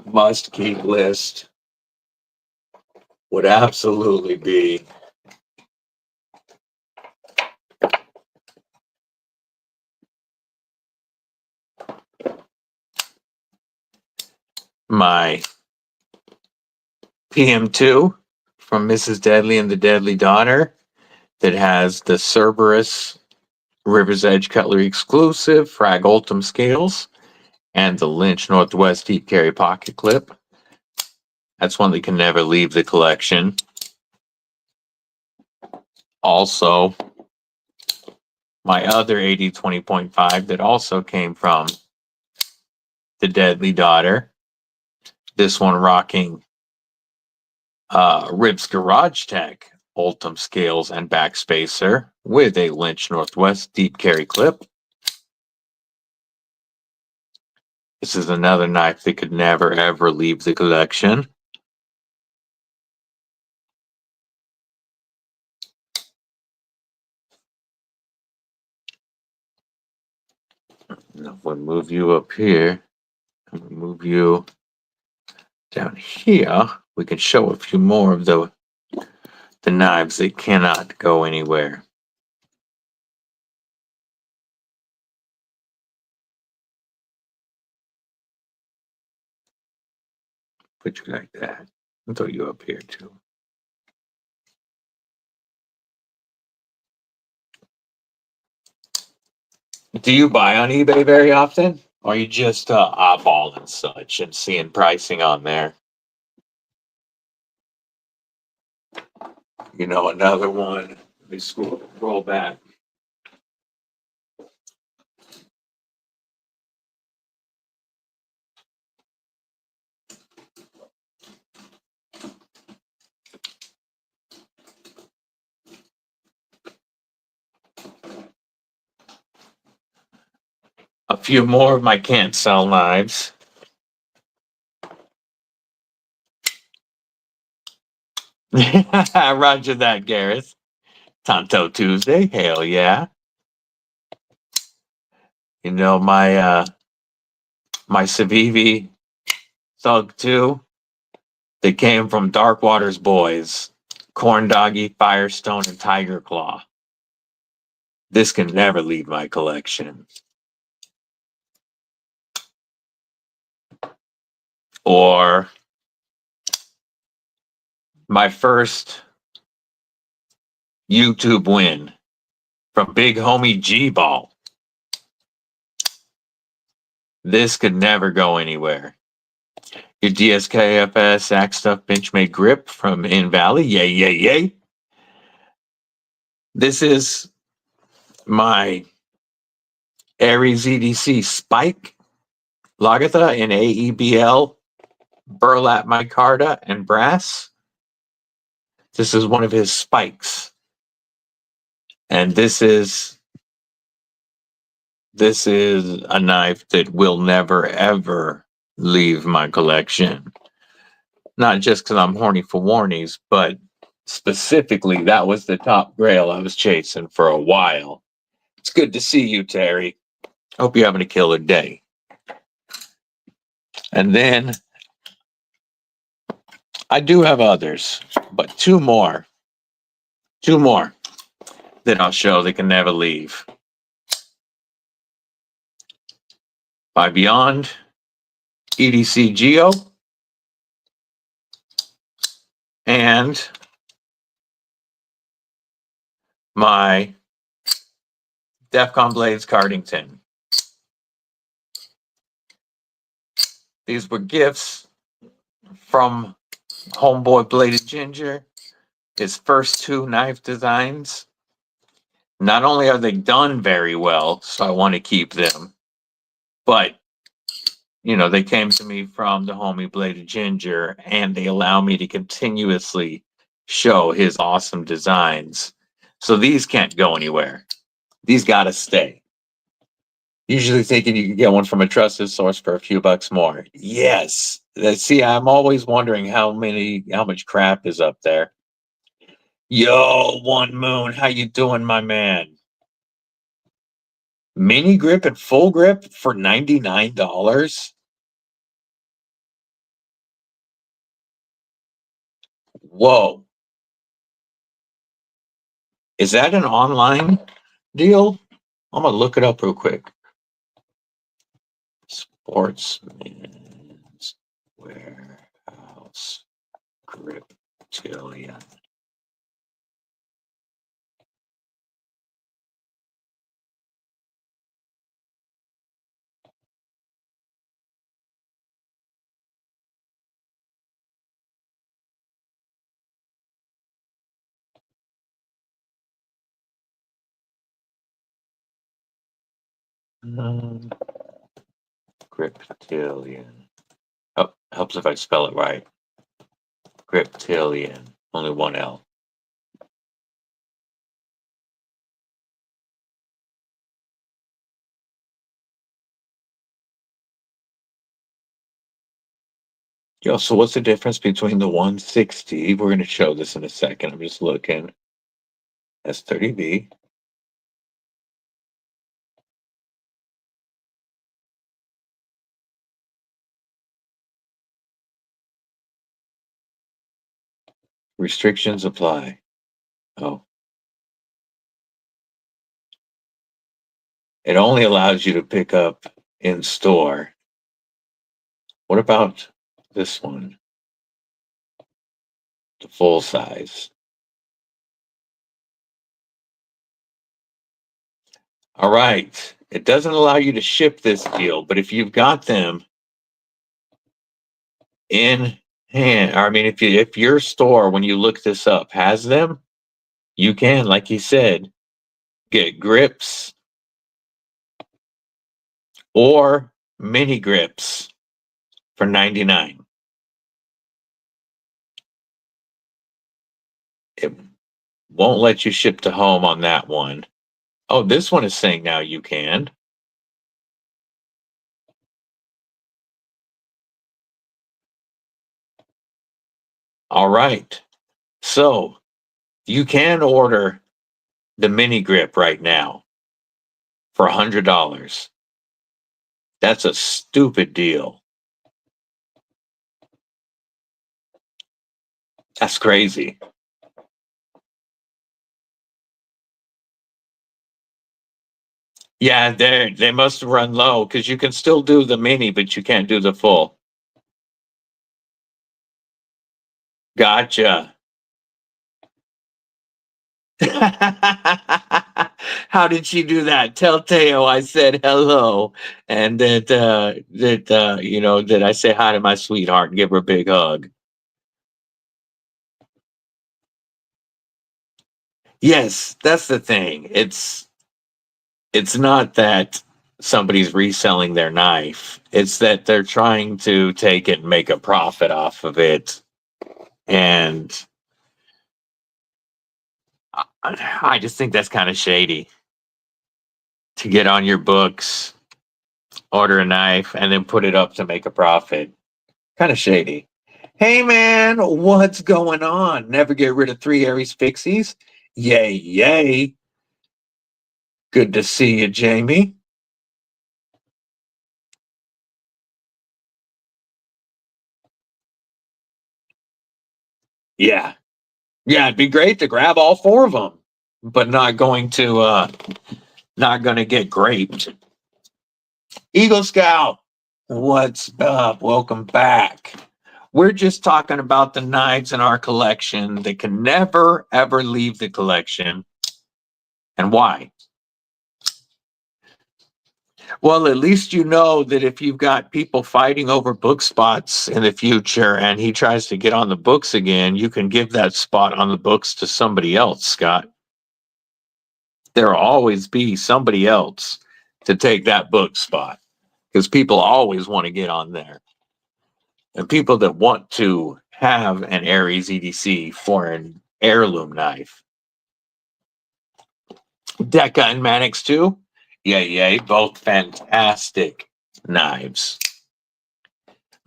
must keep list would absolutely be my PM2 from Mrs. Deadly and the Deadly Daughter that has the Cerberus River's Edge Cutlery exclusive Frag Ultem scales and the Lynch Northwest Deep Carry pocket clip. That's one that can never leave the collection. Also, my other 80-20.5 that also came from the Deadly Daughter. This one rocking Ribs Garage Tech Ultem scales and backspacer with a Lynch Northwest deep carry clip. This is another knife that could never ever leave the collection. Now, if we move you up here, and we move you down here, we can show a few more of the knives that cannot go anywhere. Put you like that. I'll throw you up here too. Do you buy on eBay very often? Or are you just eyeballing such and seeing pricing on there? You know, another one. Let me roll back. A few more of my can't sell knives. Roger that, Gareth. Tonto Tuesday, hell yeah. You know, my Civivi Thug 2, they came from Dark Waters Boys. Corn Doggy, Firestone, and Tiger Claw. This can never leave my collection. Or my first YouTube win from Big Homie G-Ball. This could never go anywhere. Your DSKFS Axe Stuff Benchmade Grip from In Valley. Yay, yay, yay. This is my Aries EDC Spike Lagatha in AEBL Burlap Micarta and Brass. This is one of his spikes. And this is a knife that will never, ever leave my collection. Not just because I'm horny for warnies, but specifically, that was the top grail I was chasing for a while. It's good to see you, Terry. Hope you're having a killer day. And then I do have others, but two more that I'll show that can never leave. By Beyond, EDC Geo, and my Defcon Blades Cardington. These were gifts from Homeboy Bladed Ginger, his first two knife designs. Not only are they done very well, so I want to keep them, but you know, they came to me from the homie Bladed Ginger, and they allow me to continuously show his awesome designs. So these can't go anywhere. These gotta stay. Usually thinking you can get one from a trusted source for a few bucks more. Yes. See, I'm always wondering how much crap is up there. Yo, One Moon, how you doing, my man? Mini grip and full grip for $99? Whoa. Is that an online deal? I'm going to look it up real quick. Sportsman's Warehouse Griptillion. Griptillion. Oh, helps if I spell it right. Griptillion. Only one L. Yo, so what's the difference between the 160? We're going to show this in a second. I'm just looking. S30B. Restrictions apply. Oh. It only allows you to pick up in store. What about this one? The full size. All right. It doesn't allow you to ship this deal, but if you've got them in hand, or I mean, if your store, when you look this up, has them, you can, like he said, get grips or mini grips for $99. It won't let you ship to home on that one. Oh, this one is saying now you can. All right. So you can order the mini grip right now for $100. That's a stupid deal. That's crazy. Yeah, they must run low because you can still do the mini, but you can't do the full. Gotcha. How did she do that? Tell Teo I said hello, and that I say hi to my sweetheart and give her a big hug. Yes, that's the thing. It's not that somebody's reselling their knife. It's that they're trying to take it and make a profit off of it. And I just think that's kind of shady to get on your books, order a knife, and then put it up to make a profit. Kind of shady. Hey man, what's going on? Never get rid of 3 Aries fixies? Yay, yay. Good to see you, Jamie. Yeah. Yeah, it'd be great to grab all 4 of them, but not going to get graped. Eagle Scout, what's up? Welcome back. We're just talking about the knives in our collection that can never ever leave the collection and why. Well, at least you know that if you've got people fighting over book spots in the future and he tries to get on the books again, you can give that spot on the books to somebody else, Scott. There'll always be somebody else to take that book spot because people always want to get on there. And people that want to have an Aries EDC for an heirloom knife. Deca and Manix too. Yay, both fantastic knives.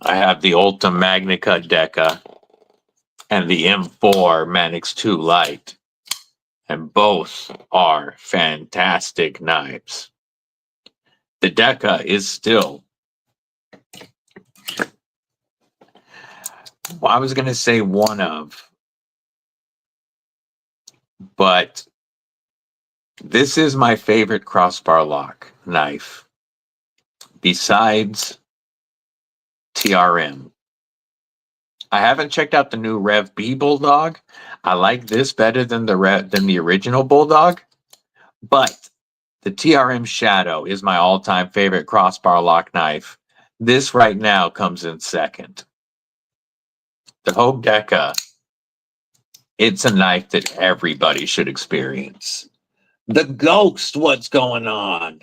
I have the Ultem Magnicut Deca and the M4 Manix 2 Lite, and both are fantastic knives. The Deca is still, well, I was going to say one of, but this is my favorite crossbar lock knife besides TRM. I haven't checked out the new Rev B Bulldog. I like this better than the original Bulldog, but the TRM Shadow is my all-time favorite crossbar lock knife. This right now comes in second. The Hogue Deca, it's a knife that everybody should experience. The Ghost, what's going on?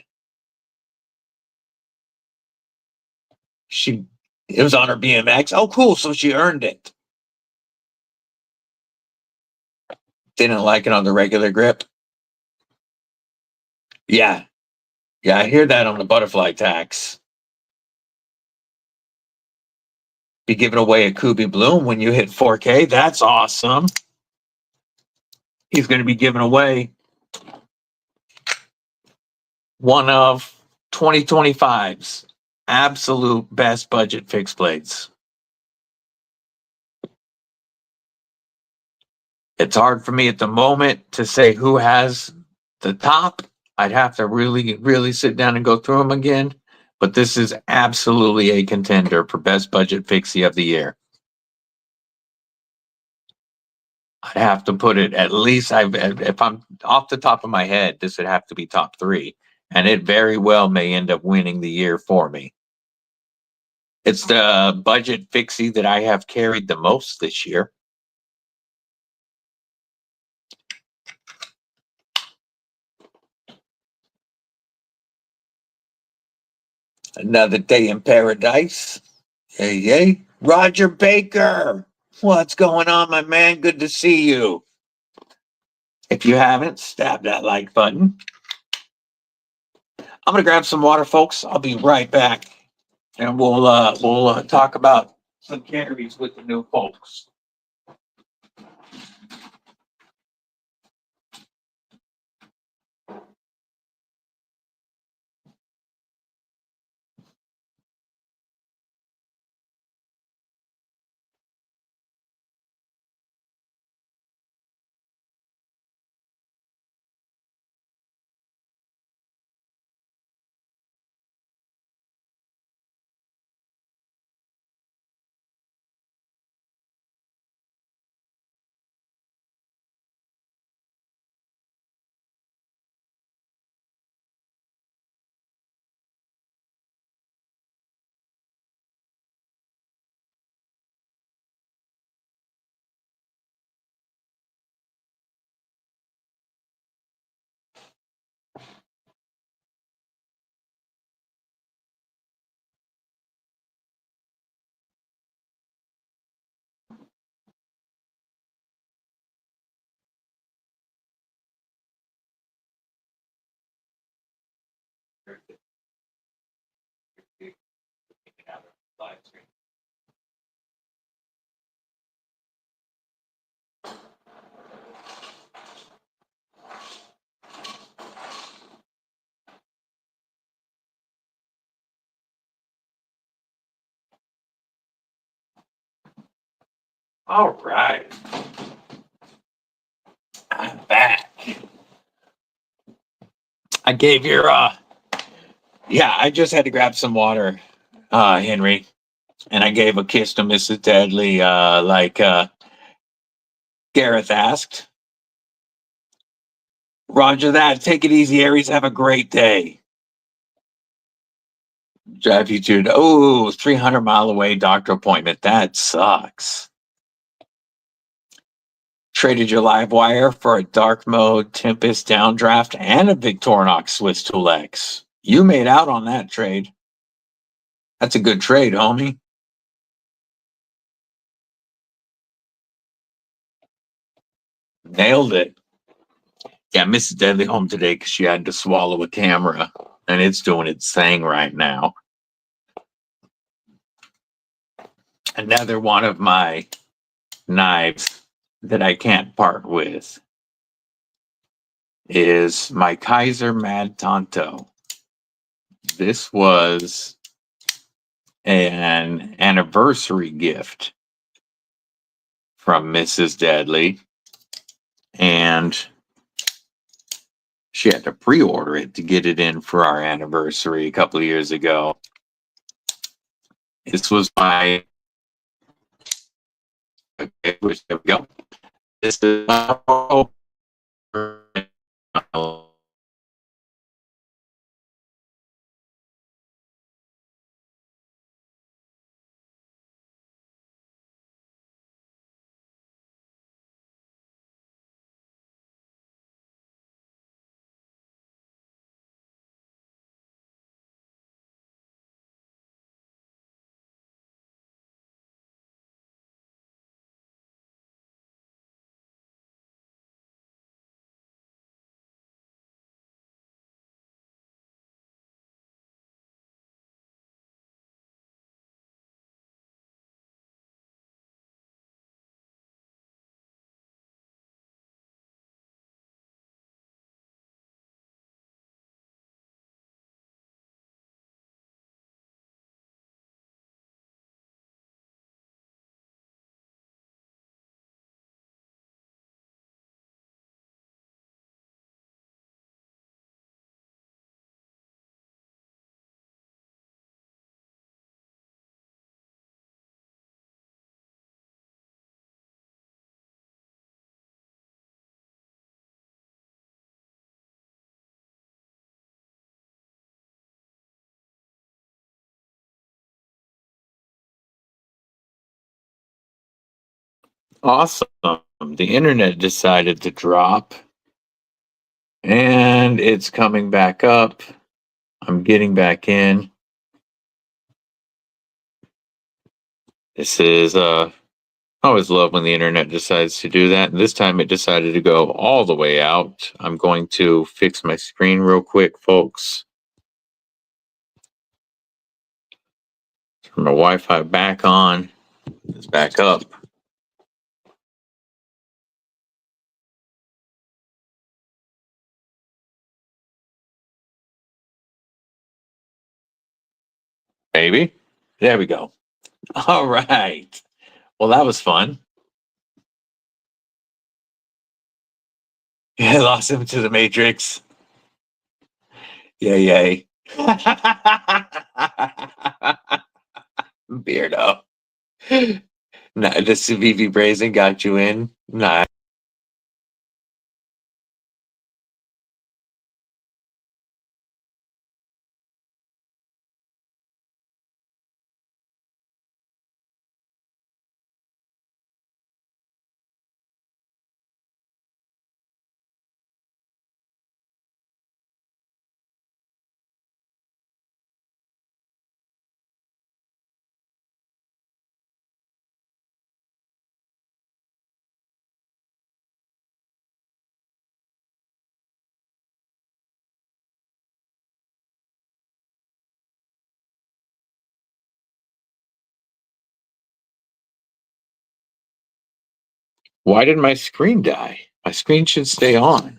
It was on her BMX. Oh, cool. So she earned it. Didn't like it on the regular grip. Yeah. Yeah, I hear that on the butterfly tax. Be giving away a Kubi Bloom when you hit 4K. That's awesome. He's going to be giving away one of 2025's absolute best budget fixed blades. It's hard for me at the moment to say who has the top. I'd have to really, really sit down and go through them again. But this is absolutely a contender for best budget fixie of the year. I'd have to put it at least, if I'm off the top of my head, this would have to be top 3. And it very well may end up winning the year for me. It's the budget fixie that I have carried the most this year. Another day in paradise. Hey, yay. Roger Baker. What's going on, my man? Good to see you. If you haven't, stab that like button. I'm going to grab some water, folks. I'll be right back. And we'll talk about some carries with the new folks. All right. I'm back. I gave your yeah, I just had to grab some water, Henry. And I gave a kiss to Mrs. Deadly, like Gareth asked. Roger that. Take it easy, Aries. Have a great day. Drive you to, oh, 300-mile away doctor appointment. That sucks. Traded your live wire for a dark mode Tempest downdraft and a Victorinox Swiss Tool X. You made out on that trade. That's a good trade, homie. Nailed it. Yeah, Mrs. Deadly home today because she had to swallow a camera, and it's doing its thing right now. Another one of my knives that I can't part with is my Kaiser Mad Tonto. This was an anniversary gift from Mrs. Deadly, and she had to pre-order it to get it in for our anniversary a couple of years ago. This was my, okay, there we go. This is my, awesome. The internet decided to drop, and it's coming back up. I'm getting back in. This is I always love when the internet decides to do that. And this time it decided to go all the way out. I'm going to fix my screen real quick, folks. Turn my Wi-Fi back on. It's back up. Baby. There we go. All right. Well, that was fun. I lost him to the Matrix. Yay, yay. Beardo. Nah, the Civivi Brazen got you in. Nah. Why did my screen die? My screen should stay on.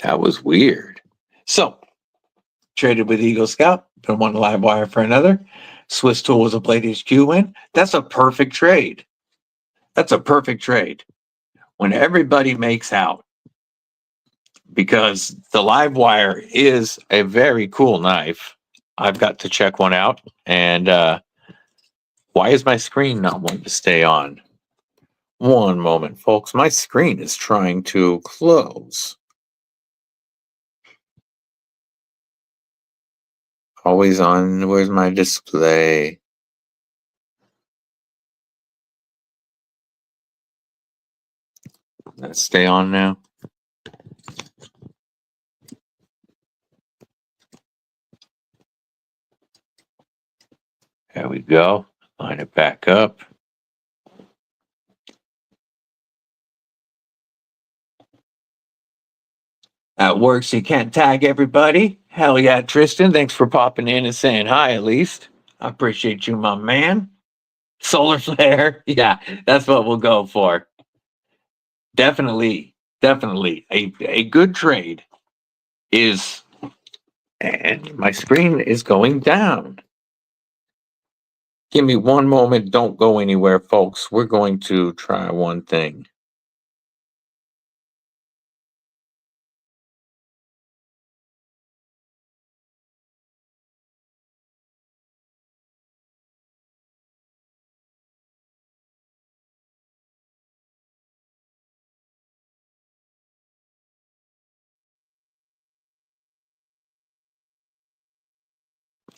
That was weird. So, traded with Eagle Scout, from one live wire for another. Swiss Tool was a Blade HQ win. That's a perfect trade. That's a perfect trade. When everybody makes out, because the live wire is a very cool knife. I've got to check one out. And why is my screen not wanting to stay on? One moment, folks. My screen is trying to close. Always on. Where's my display? Let's stay on now. There we go. Line it back up. That works. You can't tag everybody. Hell yeah, Tristan. Thanks for popping in and saying hi, at least. I appreciate you, my man. Solar flare. Yeah, that's what we'll go for. Definitely, definitely. A good trade is, and my screen is going down. Give me one moment. Don't go anywhere, folks. We're going to try one thing.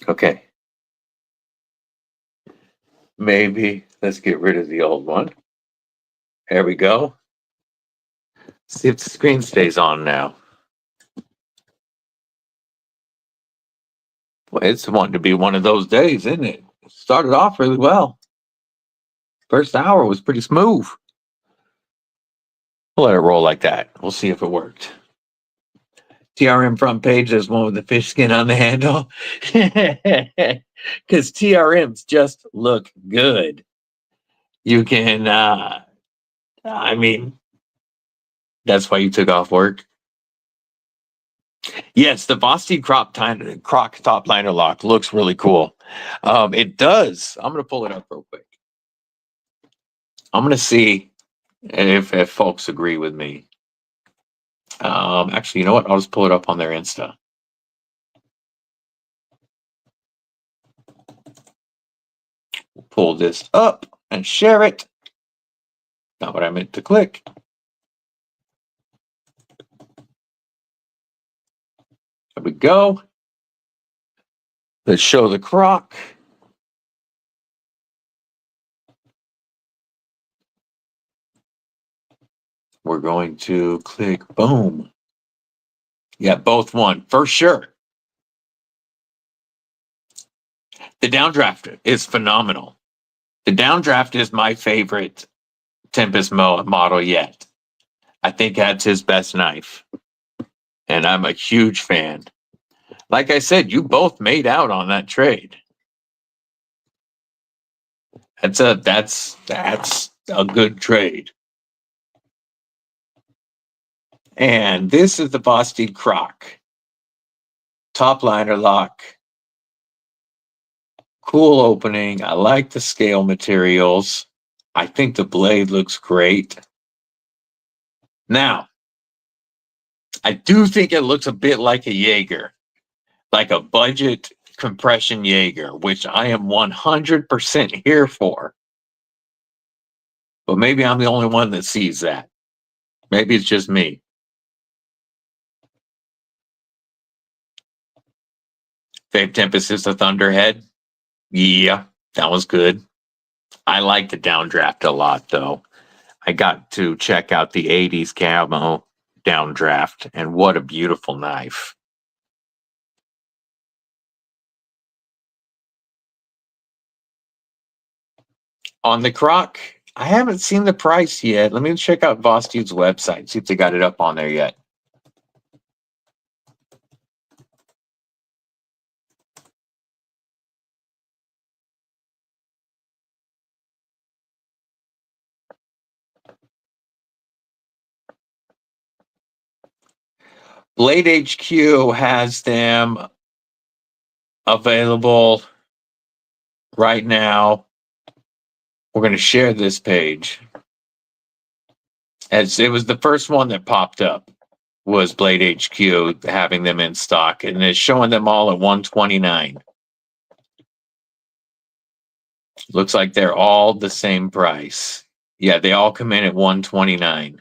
Okay. Maybe let's get rid of the old one. There we go. See if the screen stays on now. Well, it's wanting to be one of those days, isn't it? Started off really well. First hour was pretty smooth. We'll let it roll like that. We'll see if it worked. TRM front page, there's one with the fish skin on the handle. Because TRMs just look good. You can, I mean, that's why you took off work. Yes, the Vosti Croc top liner lock looks really cool. It does. I'm going to pull it up real quick. I'm going to see if folks agree with me. Actually, you know what? I'll just pull it up on their Insta. We'll pull this up and share it. Not what I meant to click. There we go. Let's show the croc. We're going to click boom. Yeah, both won for sure. The downdraft is phenomenal. The downdraft is my favorite Tempest model yet. I think that's his best knife. And I'm a huge fan. Like I said, you both made out on that trade. That's a good trade. And this is the Vosti Croc. Top liner lock. Cool opening. I like the scale materials. I think the blade looks great. Now, I do think it looks a bit like a Jaeger, like a budget compression Jaeger, which I am 100% here for. But maybe I'm the only one that sees that. Maybe it's just me. Fave Tempest is the Thunderhead. Yeah, that was good. I like the downdraft a lot, though. I got to check out the 80s camo downdraft, and what a beautiful knife. On the croc, I haven't seen the price yet. Let me check out Vosti's website, see if they got it up on there yet. Blade HQ has them available right now. We're going to share this page. As it was the first one that popped up was Blade HQ having them in stock, and it's showing them all at $129. Looks like they're all the same price. Yeah, they all come in at $129.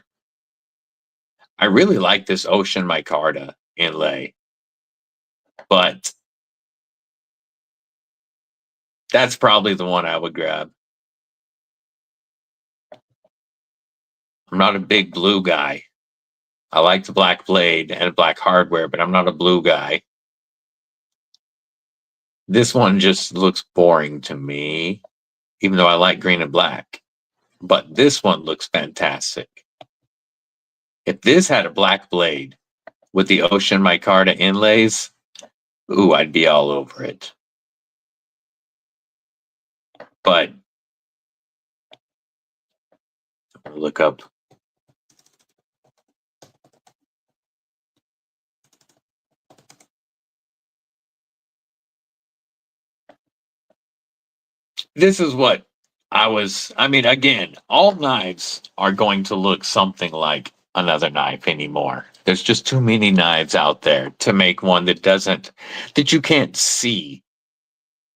I really like this Ocean Micarta inlay, but that's probably the one I would grab. I'm not a big blue guy. I like the black blade and black hardware, but I'm not a blue guy. This one just looks boring to me, even though I like green and black. But this one looks fantastic. If this had a black blade with the Ocean Micarta inlays, ooh, I'd be all over it. But I'm gonna look up. This is what I mean, again, all knives are going to look something like another knife anymore. There's just too many knives out there to make one that you can't see,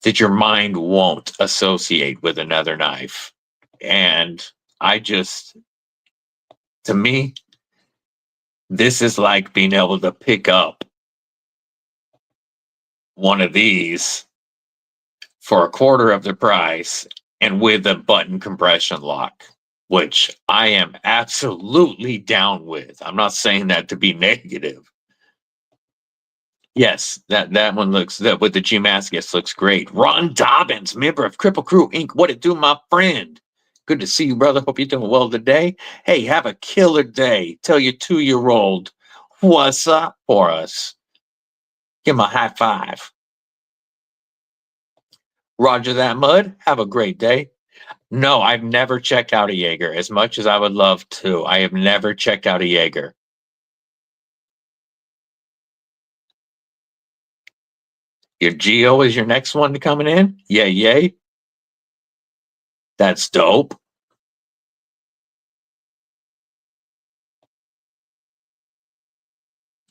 that your mind won't associate with another knife. And to me, this is like being able to pick up one of these for a quarter of the price and with a button compression lock, which I am absolutely down with. I'm not saying that to be negative. Yes, that one looks, that with the Gemascus looks great. Ron Dobbins, member of Kripple Krew Inc. What it do, my friend? Good to see you, brother. Hope you're doing well today. Hey, have a killer day. Tell your 2-year-old what's up for us. Give him a high five. Roger that, Mud. Have a great day. No, I've never checked out a Jaeger as much as I would love to. I have never checked out a Jaeger. Your Geo is your next one coming in? Yay, yay. That's dope.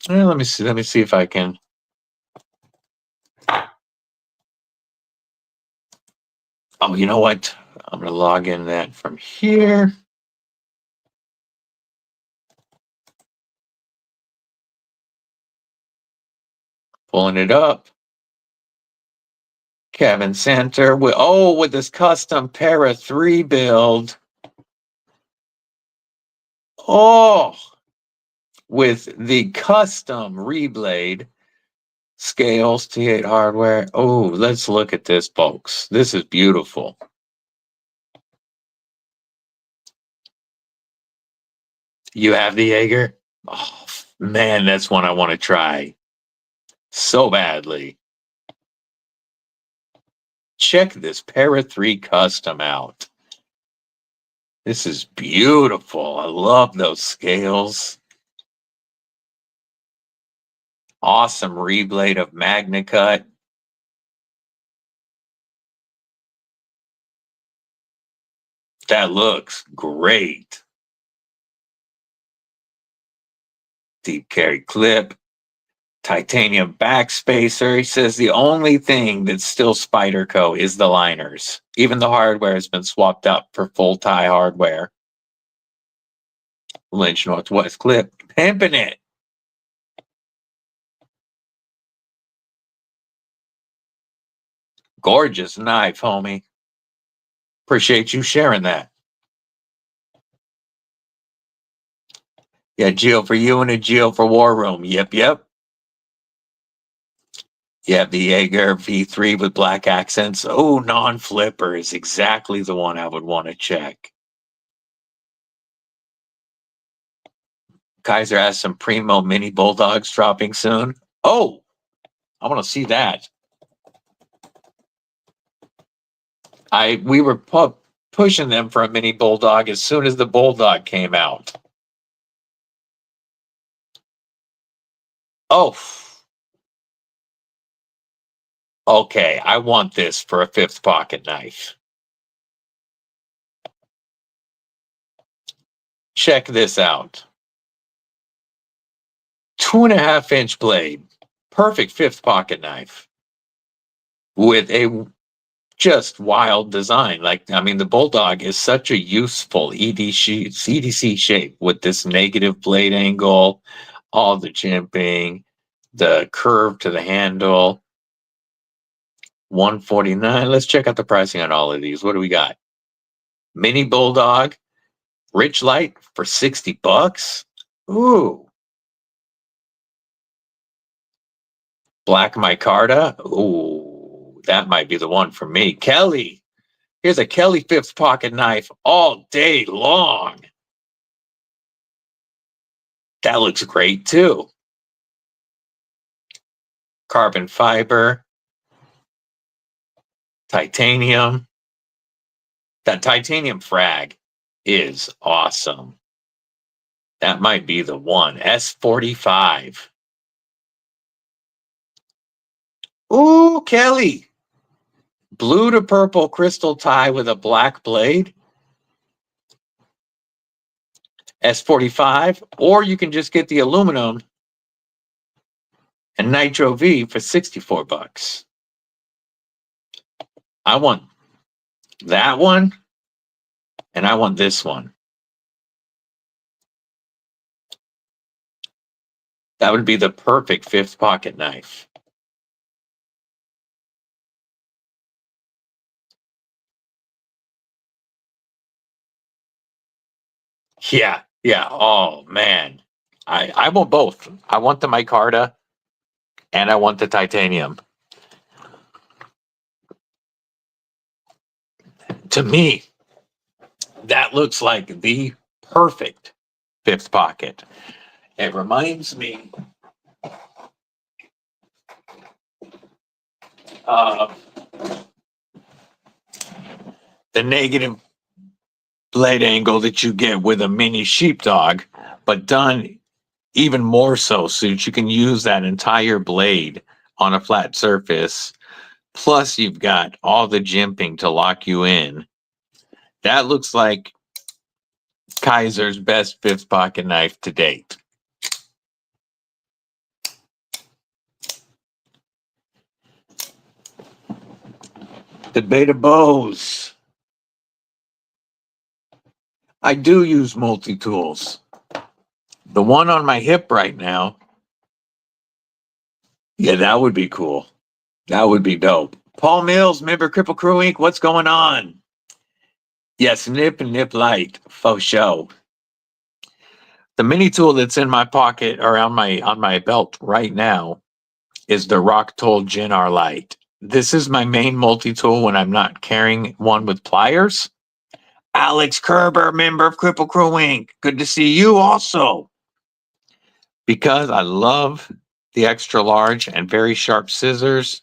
Let me see. Let me see if I can. Oh, you know what? I'm going to log in that from here. Pulling it up. Kevin Center with this custom Para 3 build. Oh, with the custom reblade scales, T8 hardware. Oh, let's look at this, folks. This is beautiful. You have the Jaeger? Oh, man, that's one I want to try so badly. Check this Para 3 custom out. This is beautiful. I love those scales. Awesome reblade of Magna Cut. That looks great. Deep carry clip. Titanium backspacer. He says the only thing that's still Spyderco is the liners. Even the hardware has been swapped up for full tie hardware. Lynch Northwest clip. Pimping it. Gorgeous knife, homie. Appreciate you sharing that. Yeah, Geo for you and a Geo for War Room. Yep, yep. You have the Jaeger V3 with black accents. Oh, non-flipper is exactly the one I would want to check. Kaiser has some primo mini bulldogs dropping soon. Oh, I want to see that. We were pushing them for a mini bulldog as soon as the bulldog came out. Oh, okay. I want this for a 5th pocket knife. Check this out. 2.5-inch blade. Perfect 5th pocket knife. With a just wild design. Like, I mean, the bulldog is such a useful EDC shape with this negative blade angle, all the jimping, the curve to the handle. 149. Let's check out the pricing on all of these. What do we got? Mini bulldog, rich light for $60. Ooh. Black micarta. Ooh, that might be the one for me. Kelly. Here's a Kelly 5th pocket knife all day long. That looks great too. Carbon fiber, titanium. That titanium frag is awesome. That might be the one. S45. Ooh, Kelly. Blue to purple crystal tie with a black blade. S45. Or you can just get the aluminum and Nitro V for $64. I want that one, and I want this one. That would be the perfect 5th pocket knife. Yeah, yeah. Oh man. I want both. I want the micarta and I want the titanium. To me, that looks like the perfect 5th pocket. It reminds me of the negative blade angle that you get with a mini sheepdog, but done even more so that you can use that entire blade on a flat surface. Plus, you've got all the jimping to lock you in. That looks like Kaiser's best 5th pocket knife to date. The Beta Bows. I do use multi-tools. The one on my hip right now, yeah, that would be cool. That would be dope. Paul Mills, member Kripple Krew Inc. What's going on? Yes, nip and nip light, faux show. The mini tool that's in my pocket or on my belt right now is the Rock Toll Gin R Light. This is my main multi-tool when I'm not carrying one with pliers. Alex Kerber, member of Kripple Krew Inc. Good to see you also. Because I love the extra large and very sharp scissors,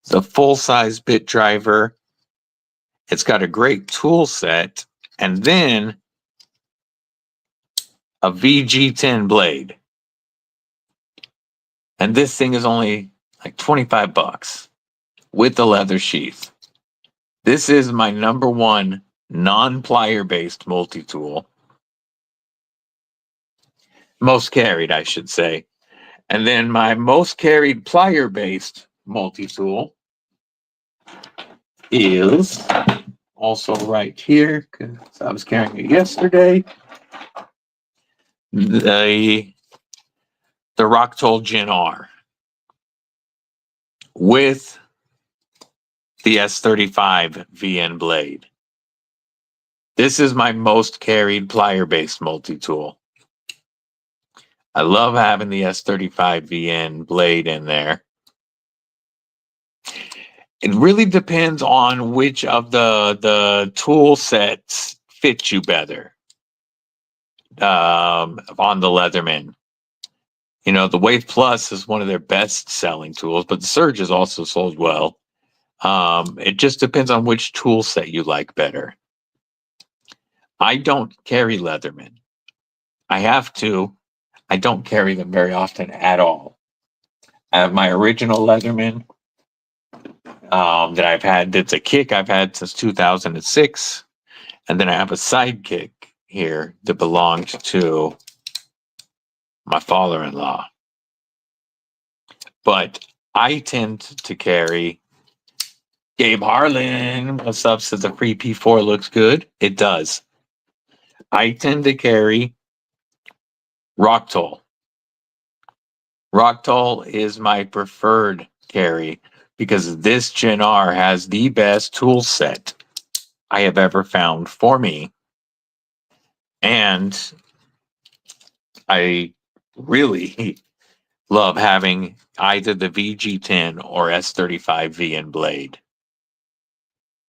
the full-size bit driver. It's got a great tool set, and then a VG10 blade. And this thing is only like $25 with the leather sheath. This is my number one non-plier based multi-tool. Most carried, I should say. And then my most carried plier based multi-tool is also right here, because I was carrying it yesterday. The Rock Toll Gin R with the S35 VN blade. This is my most carried plier based multi-tool. I love having the S35 VN blade in there. It really depends on which of the tool sets fit you better. On the Leatherman, you know, the Wave Plus is one of their best selling tools, but the Surge is also sold well. It just depends on which tool set you like better. I don't carry Leatherman. I have to. I don't carry them very often at all. I have my original Leatherman that I've had. That's a kick I've had since 2006. And then I have a sidekick here that belonged to my father-in-law. But I tend to carry Gabe Harlan. What's up? Says the free P4 looks good. It does. I tend to carry Rocktoll. Rocktoll is my preferred carry because this Gen R has the best tool set I have ever found for me. And I really love having either the VG10 or S35V in blade.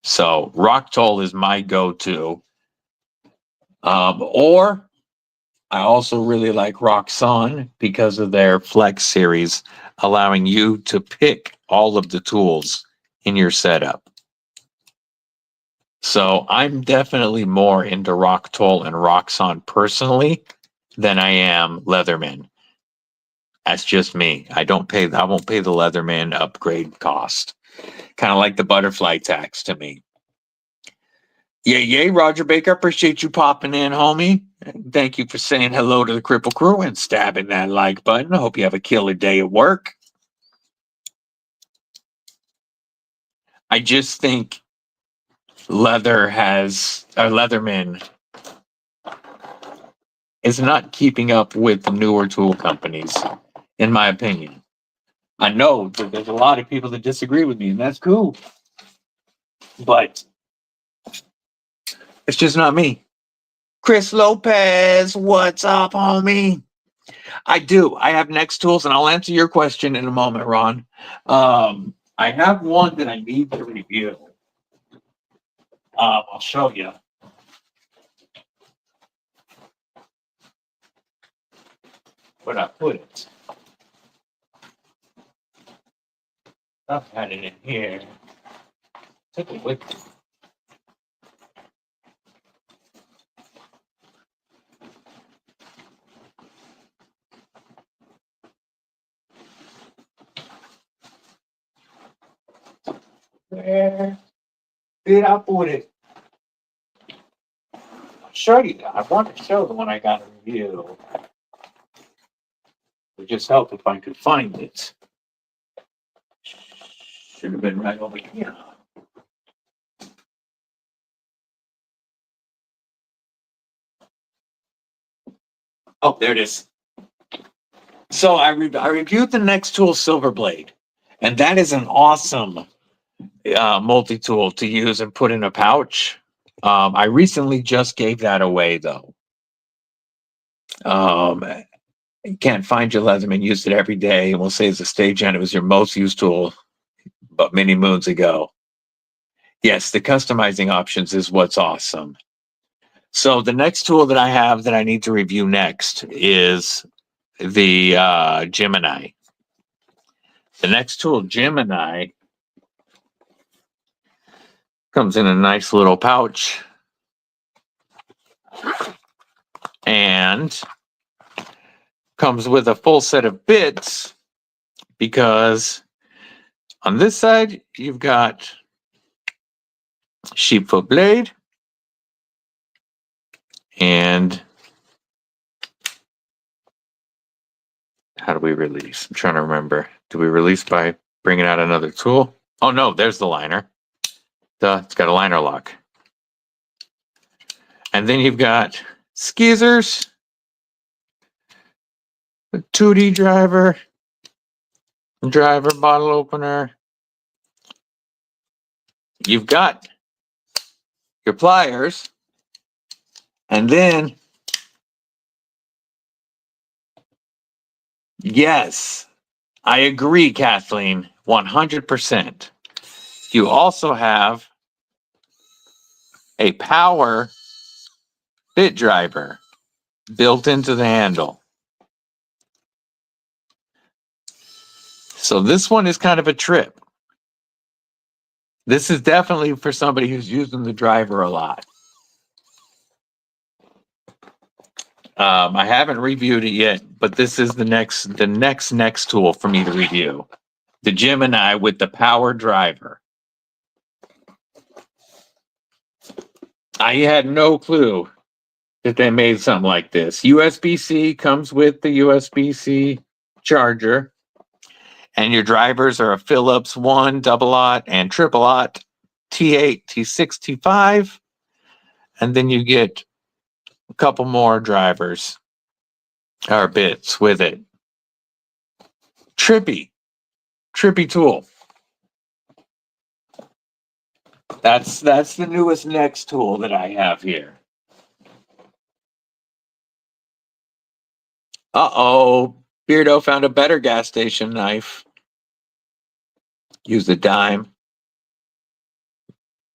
So Rocktoll is my go-to. Or I also really like Roxxon because of their Flex series, allowing you to pick all of the tools in your setup. So I'm definitely more into Rocktoll and Roxxon personally than I am Leatherman. That's just me. I won't pay the Leatherman upgrade cost. Kind of like the butterfly tax to me. Yay, Roger Baker. Appreciate you popping in, homie. Thank you for saying hello to the Kripple Krew and stabbing that like button. I hope you have a killer day at work. I just think Leatherman is not keeping up with the newer tool companies, in my opinion. I know that there's a lot of people that disagree with me, and that's cool. But it's just not me. Chris Lopez, what's up, homie? I do. I have next tools, and I'll answer your question in a moment, Ron. I have one that I need to review. I'll show you. Where'd I put it? I've had it in here. Took it with me. Where did I put it? I'll show you. I want to show the one I got to review. It would just help if I could find it. Should have been right over here. Oh, there it is. So I reviewed the Next Tool Silverblade, and that is an awesome multi-tool to use and put in a pouch. I recently just gave that away, though. You can't find your Leatherman, used it every day, and we'll say as a stagehand, it was your most used tool, but many moons ago. Yes, the customizing options is what's awesome. So the next tool that I have that I need to review next is the Gemini. The next tool, Gemini, comes in a nice little pouch and comes with a full set of bits because on this side, you've got sheepfoot blade and how do we release? I'm trying to remember. Do we release by bringing out another tool? Oh no, there's the liner. Duh, it's got a liner lock. And then you've got skeezers, a 2D driver bottle opener. You've got your pliers, and then, yes, I agree, Kathleen, 100%. You also have a power bit driver built into the handle. So this one is kind of a trip. This is definitely for somebody who's using the driver a lot. I haven't reviewed it yet, but this is the next tool for me to review. The Gemini with the power driver. I had no clue that they made something like this. USB-C comes with the USB-C charger, and your drivers are a Phillips 1, double aught, and triple aught T8, T6, T5, and then you get a couple more drivers or bits with it. Trippy tool. That's the newest next tool that I have here. Uh-oh, Beardo found a better gas station knife. Use the dime.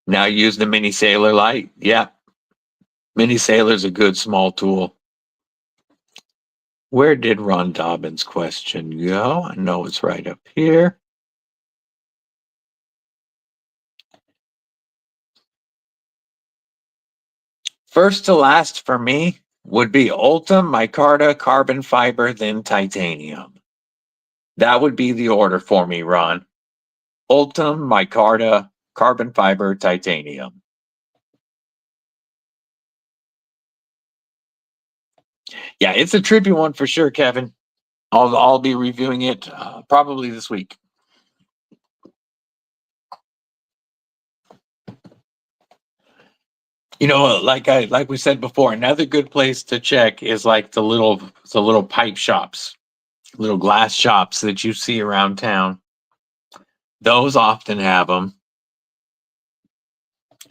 Now use the Mini Sailor Light. Yeah, Mini Sailor's a good small tool. Where did Ron Dobbins' question go? I know it's right up here. First to last for me would be Ultem, micarta, carbon fiber, then titanium. That would be the order for me, Ron. Ultem, micarta, carbon fiber, titanium. Yeah, it's a trippy one for sure, Kevin. I'll be reviewing it probably this week. You know, like we said before, another good place to check is like the little pipe shops, little glass shops that you see around town. Those often have them.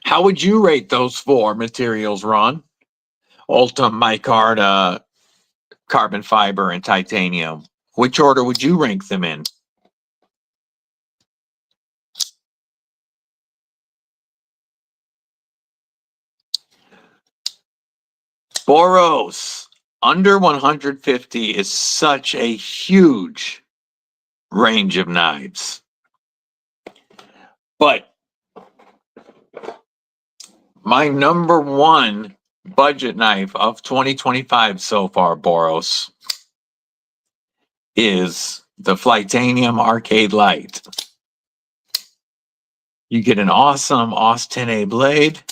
How would you rate those four materials, Ron? Ultem, micarta, carbon fiber, and titanium. Which order would you rank them in? Boros, under 150 is such a huge range of knives. But my number one budget knife of 2025 so far, Boros, is the Flytanium Arcade Light. You get an awesome OS 10A blade,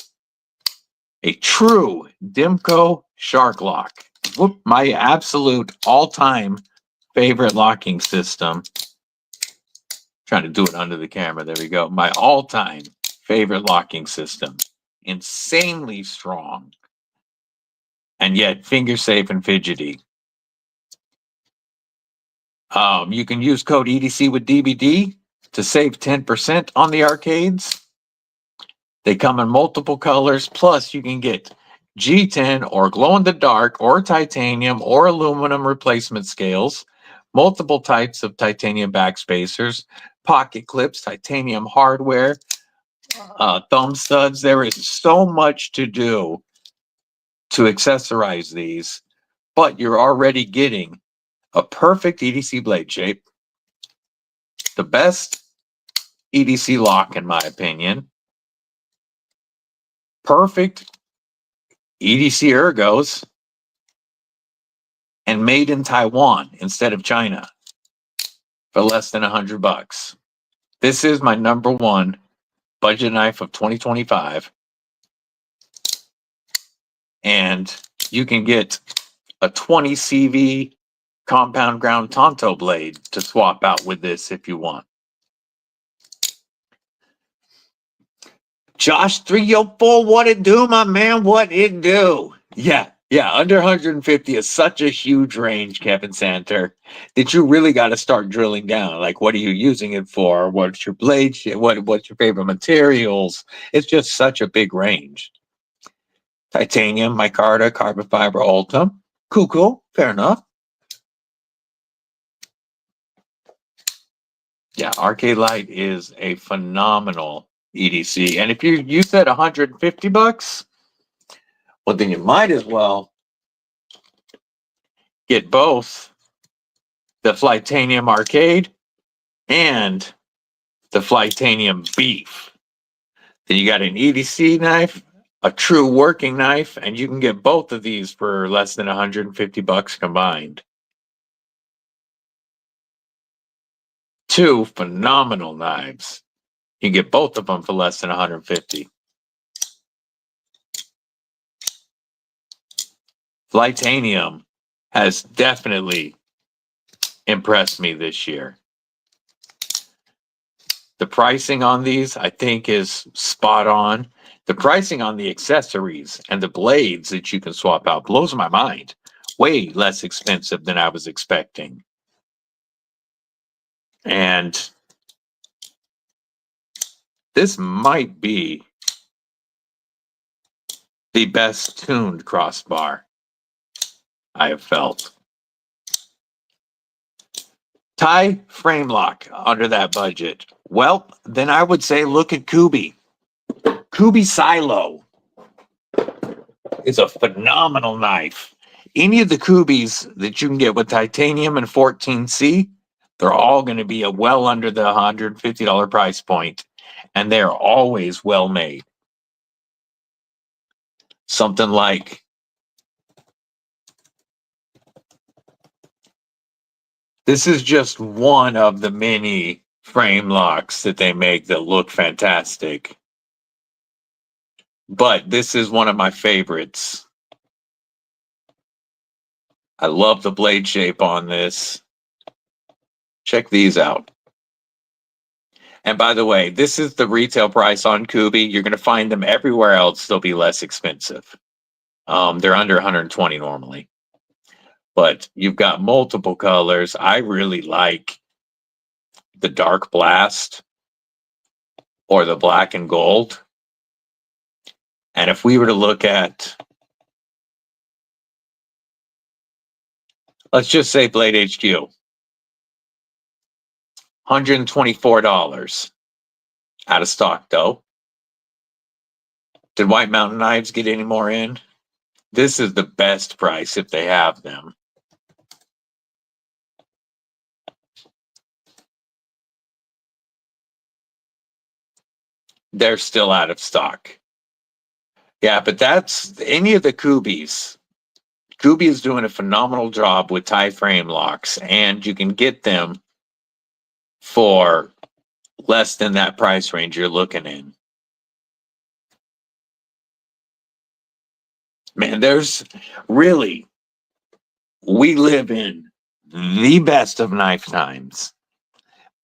a true Dimco shark lock. Whoop, my absolute all-time favorite locking system. Trying to do it under the camera. There we go. My all-time favorite locking system. Insanely strong. And yet finger safe and fidgety. You can use code EDCwithDBD to save 10% on the arcades. They come in multiple colors. Plus, you can get G10 or glow-in-the-dark or titanium or aluminum replacement scales, multiple types of titanium backspacers, pocket clips, titanium hardware, thumb studs. There is so much to do to accessorize these, but you're already getting a perfect EDC blade shape, the best EDC lock in my opinion, perfect EDC ergos, and made in Taiwan instead of China for less than $100. This is my number one budget knife of 2025. And you can get a 20 CV compound ground Tonto blade to swap out with this if you want. Josh 304, what it do, my man? What it do? Yeah, under 150 is such a huge range, Kevin Santer, that you really got to start drilling down. Like, what are you using it for? What's your blade? What's your favorite materials? It's just such a big range. Titanium, micarta, carbon fiber, Ultem. Cool, fair enough. Yeah, Arcade Light is a phenomenal EDC. And if you said $150, well, then you might as well get both the Flytanium Arcade and the Flytanium Beef. Then you got an EDC knife a true working knife, and you can get both of these for less than $150 combined. Two phenomenal knives. You get both of them for less than $150. Flytanium has definitely impressed me this year. The pricing on these, I think, is spot on. The pricing on the accessories and the blades that you can swap out blows my mind. Way less expensive than I was expecting. And this might be the best tuned crossbar I have felt. Tie frame lock under that budget. Well, then I would say look at Kubi. Kubi Silo is a phenomenal knife. Any of the Kubis that you can get with titanium and 14C, they're all going to be a well under the $150 price point, and they're always well made. Something like this is just one of the many frame locks that they make that look fantastic. But this is one of my favorites. I love the blade shape on this. Check these out. And by the way, this is the retail price on Kubi. You're going to find them everywhere else. They'll be less expensive. They're under 120 normally. But you've got multiple colors. I really like the dark blast or the black and gold. And if we were to look at, let's just say Blade HQ, $124 out of stock though. Did White Mountain Knives get any more in? This is the best price if they have them. They're still out of stock. Yeah, but that's any of the Kubis. Kubi is doing a phenomenal job with tie frame locks, and you can get them for less than that price range you're looking in. Man, there's really, we live in the best of knife times,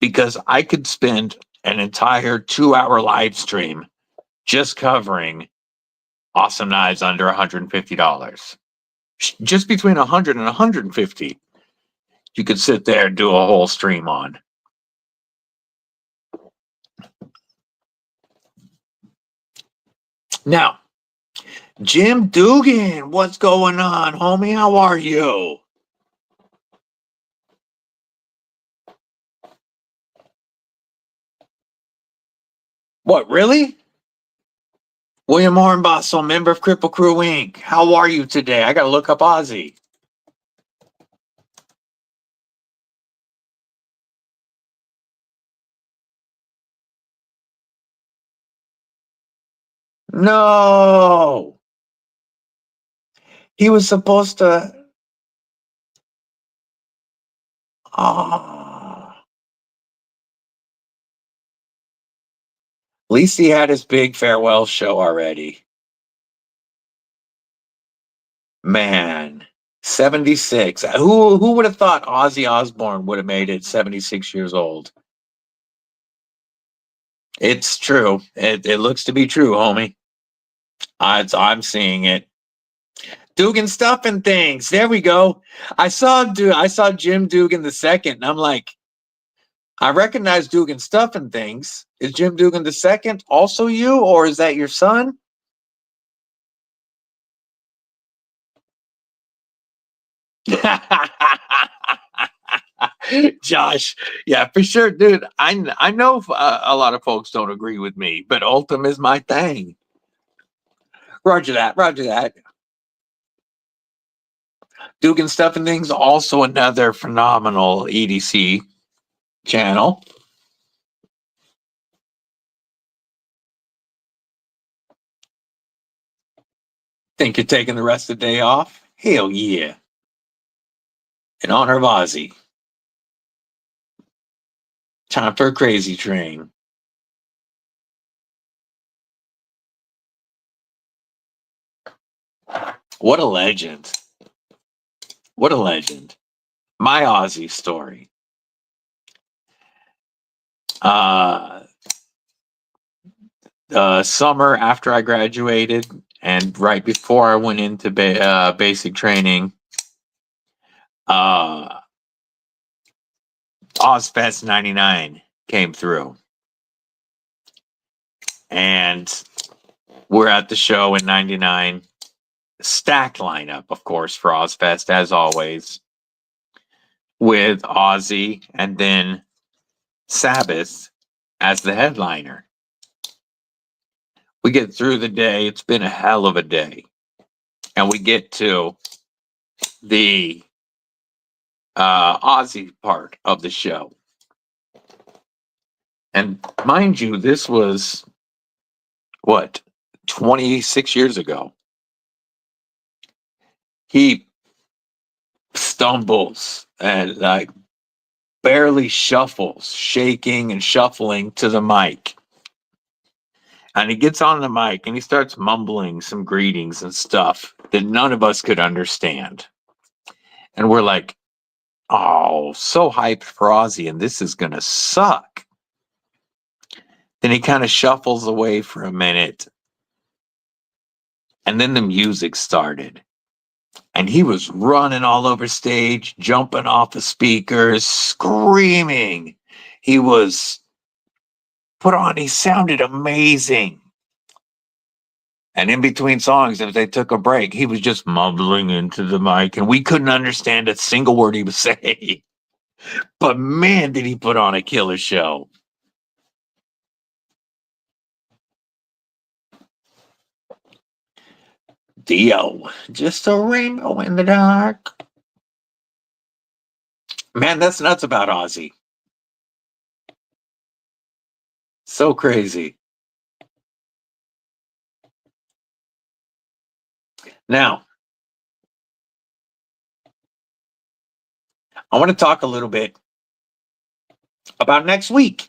because I could spend an entire 2-hour live stream just covering awesome knives under $150. Just between 100 and 150, you could sit there and do a whole stream on. Now, Jim Dugan, what's going on, homie? How are you? What, really? William Hornbostel, member of Kripple Krew Inc. How are you today? I gotta look up Ozzy. No! He was supposed to... Oh. At least he had his big farewell show already. Man, 76. Who would have thought Ozzy Osbourne would have made it 76 years old? It's true. It looks to be true, homie. I'm seeing it. Dugan stuffing things. There we go. I saw Jim Dugan the second, and I'm like, I recognize Dugan stuffing things. Is Jim Dugan the second also you, or is that your son? Josh, yeah, for sure, dude. I know a lot of folks don't agree with me, but Ultem is my thing. Roger that. Roger that. Dugan Stuffing Things, also another phenomenal EDC channel. Think you're taking the rest of the day off? Hell yeah. In honor of Ozzy. Time for a crazy train. What a legend. What a legend. My Ozzy story. Summer after I graduated and right before I went into basic training, Ozfest 99 came through. And we're at the show in 99. Stacked lineup, of course, for Ozfest, as always, with Ozzy and then Sabbath as the headliner. We get through the day. It's been a hell of a day. And we get to the Ozzy part of the show. And mind you, this was, what, 26 years ago. He stumbles and like barely shuffles, shaking and shuffling to the mic. And he gets on the mic and he starts mumbling some greetings and stuff that none of us could understand. And we're like, oh, so hyped for Ozzy, and this is going to suck. Then he kind of shuffles away for a minute. And then the music started. And he was running all over stage, jumping off the speakers, screaming. He was put on, he sounded amazing. And in between songs, if they took a break, he was just mumbling into the mic, and we couldn't understand a single word he was saying. But man, did he put on a killer show. Dio, just a rainbow in the dark. Man, that's nuts about Ozzy. So crazy. Now, I want to talk a little bit about next week.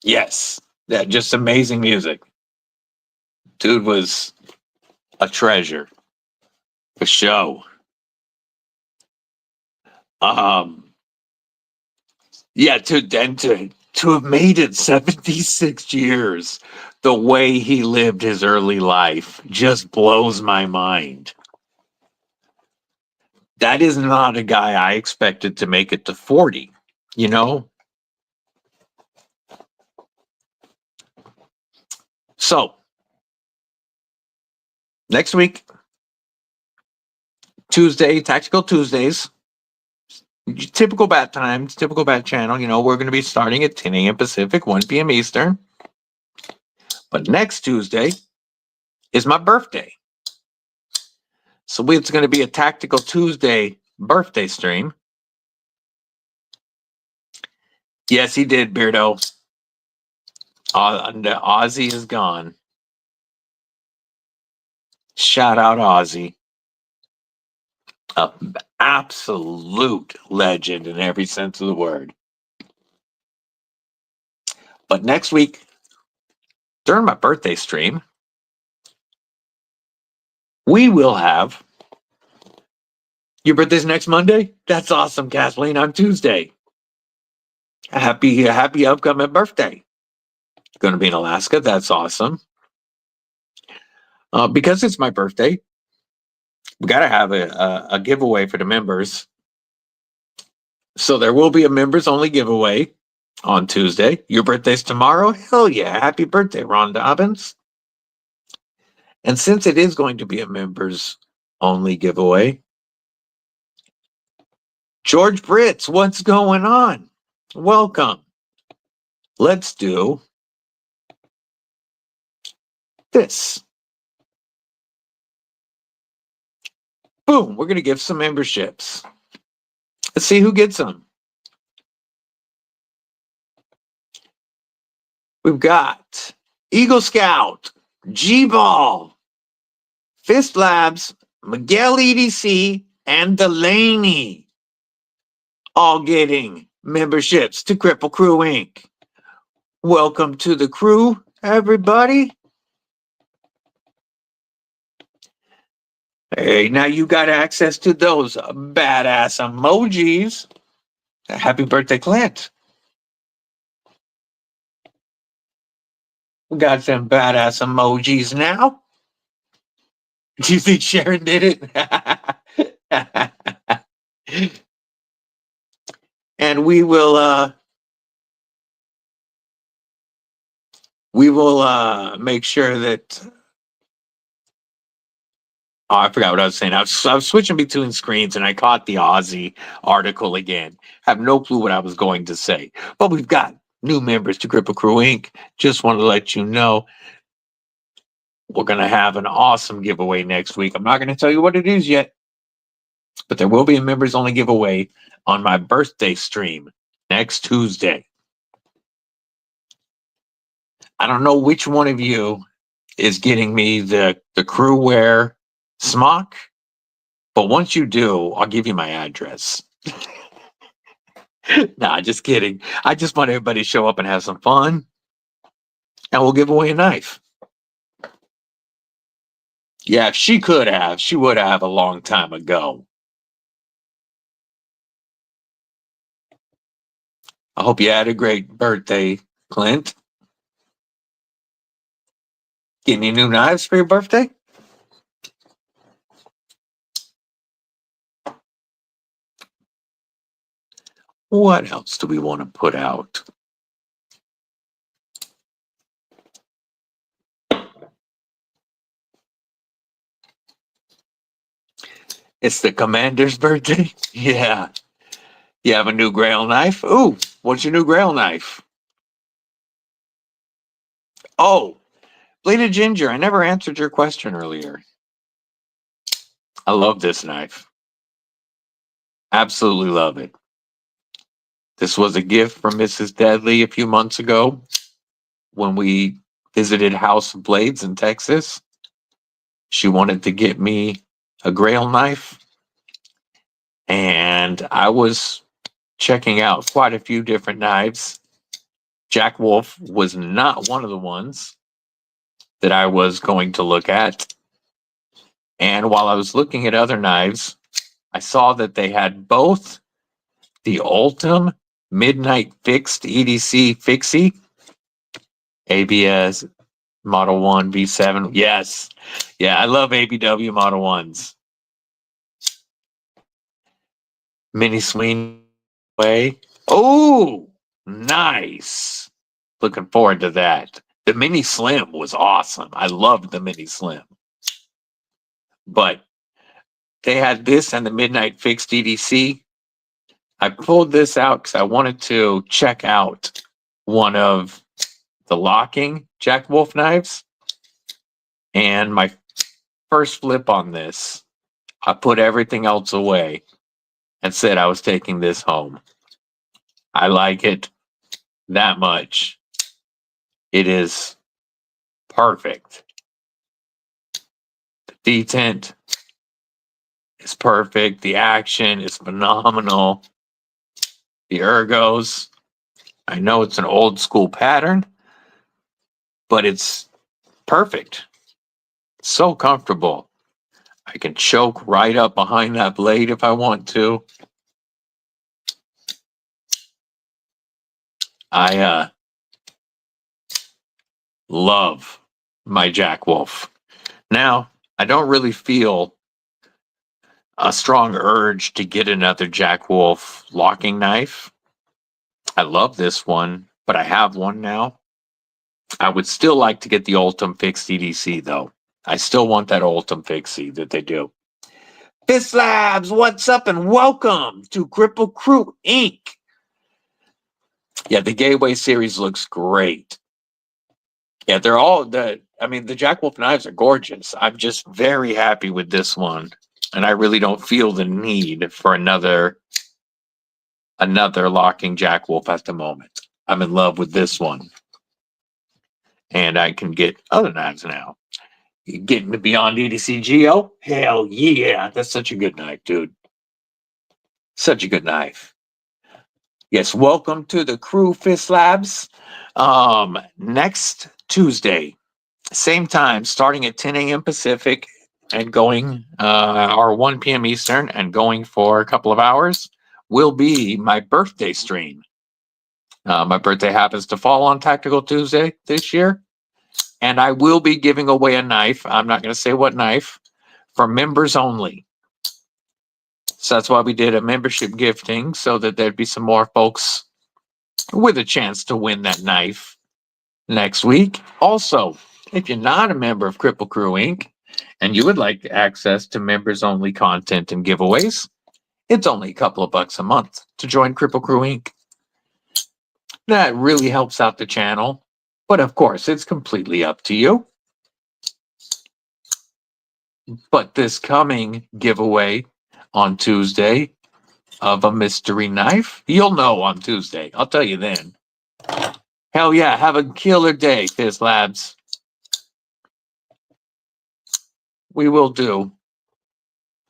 Yes, that just amazing music. Dude was a treasure. A show. Yeah, to have made it 76 years the way he lived his early life just blows my mind. That is not a guy I expected to make it to 40, you know? So, next week, Tuesday, Tactical Tuesdays, typical bat times, typical bat channel. You know, we're going to be starting at 10 a.m. Pacific, 1 p.m. Eastern. But next Tuesday is my birthday. So it's going to be a Tactical Tuesday birthday stream. Yes, he did, Beardo. Ozzy is gone. Shout out Ozzy. An absolute legend in every sense of the word. But next week, during my birthday stream, we will have. Your birthday's next Monday? That's awesome, Kathleen. On Tuesday. Happy upcoming birthday. Going to be in Alaska. That's awesome. Because it's my birthday, we got to have a giveaway for the members. So there will be a members only giveaway on Tuesday. Your birthday's tomorrow? Hell yeah. Happy birthday, Ron Dobbins. And since it is going to be a members only giveaway, George Brits, what's going on? Welcome. Let's do this. Boom, we're going to give some memberships. Let's see who gets them. We've got Eagle Scout, G-Ball, Fist Labs, Miguel EDC, and Delaney, all getting memberships to Kripple Krew Inc. Welcome to the crew, everybody. Hey, now you got access to those badass emojis. Happy birthday, Clint. We got some badass emojis now. Do you think Sharon did it? And we will make sure that I forgot what I was saying. I was switching between screens and I caught the Ozzy article again. Have no clue what I was going to say. But we've got new members to Kripple Krew Inc. Just wanted to let you know we're going to have an awesome giveaway next week. I'm not going to tell you what it is yet, but there will be a members only giveaway on my birthday stream next Tuesday. I don't know which one of you is getting me the crew wear smock, but once you do, I'll give you my address. Nah, just kidding. I just want everybody to show up and have some fun, and we'll give away a knife. Yeah, if she could have, she would have a long time ago. I hope you had a great birthday, Clint. Get any new knives for your birthday? What else do we want to put out? It's the commander's birthday? Yeah. You have a new grail knife? Ooh, what's your new grail knife? Oh, Bladed Ginger. I never answered your question earlier. I love this knife. Absolutely love it. This was a gift from Mrs. Deadly a few months ago when we visited House of Blades in Texas. She wanted to get me a grail knife, and I was checking out quite a few different knives. Jack Wolf was not one of the ones that I was going to look at. And while I was looking at other knives, I saw that they had both the Ultem Midnight Fixed EDC Fixie, ABS Model 1 V7. Yes. Yeah, I love ABW Model 1s. Mini Swing Way. Oh, nice. Looking forward to that. The Mini Slim was awesome. I loved the Mini Slim. But they had this and the Midnight Fixed EDC. I pulled this out because I wanted to check out one of the locking Jack Wolf knives. And my first flip on this, I put everything else away and said I was taking this home. I like it that much. It is perfect. The detent is perfect. The action is phenomenal. The ergos, I know it's an old school pattern, but it's perfect. So comfortable. I can choke right up behind that blade if I want to. I love my Jack Wolf. Now, I don't really feel a strong urge to get another Jack Wolf locking knife. I love this one, but I have one now. I would still like to get the Ultem Fixed EDC though. I still want that Ultem Fixie that they do. Fist Labs, what's up and welcome to Kripple Krew Inc. Yeah, the Gateway series looks great. Yeah, they're all the Jack Wolf knives are gorgeous. I'm just very happy with this one. And I really don't feel the need for another locking Jack Wolf at the moment. I'm in love with this one. And I can get other knives now. Getting the Beyond EDC Geo? Hell yeah. That's such a good knife, dude. Such a good knife. Yes, welcome to the Krew Fist Labs. Next Tuesday, same time, starting at 10 a.m. Pacific and going, or 1 p.m. Eastern, and going for a couple of hours, will be my birthday stream. My birthday happens to fall on Tactical Tuesday this year. And I will be giving away a knife. I'm not going to say what knife, for members only. So that's why we did a membership gifting, so that there'd be some more folks with a chance to win that knife next week. Also, if you're not a member of Kripple Krew Inc. and you would like access to members only content and giveaways, it's only a couple of bucks a month to join Kripple Krew Inc. That really helps out the channel. But of course, it's completely up to you. But this coming giveaway on Tuesday of a mystery knife, you'll know on Tuesday. I'll tell you then. Hell yeah, have a killer day, Fist Labs. We will do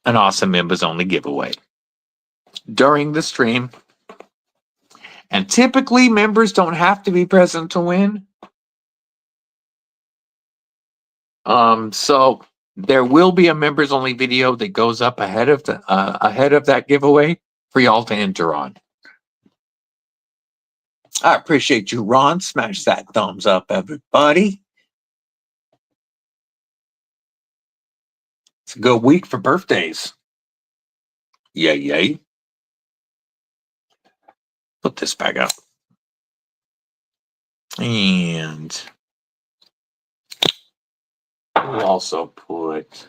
an awesome members only giveaway during the stream. And typically, members don't have to be present to win. So there will be a members only video that goes up ahead of that giveaway for y'all to enter on. I appreciate you, Ron. Smash that thumbs up, everybody. It's a good week for birthdays. Yay, yay. Put this back up. And we'll also put,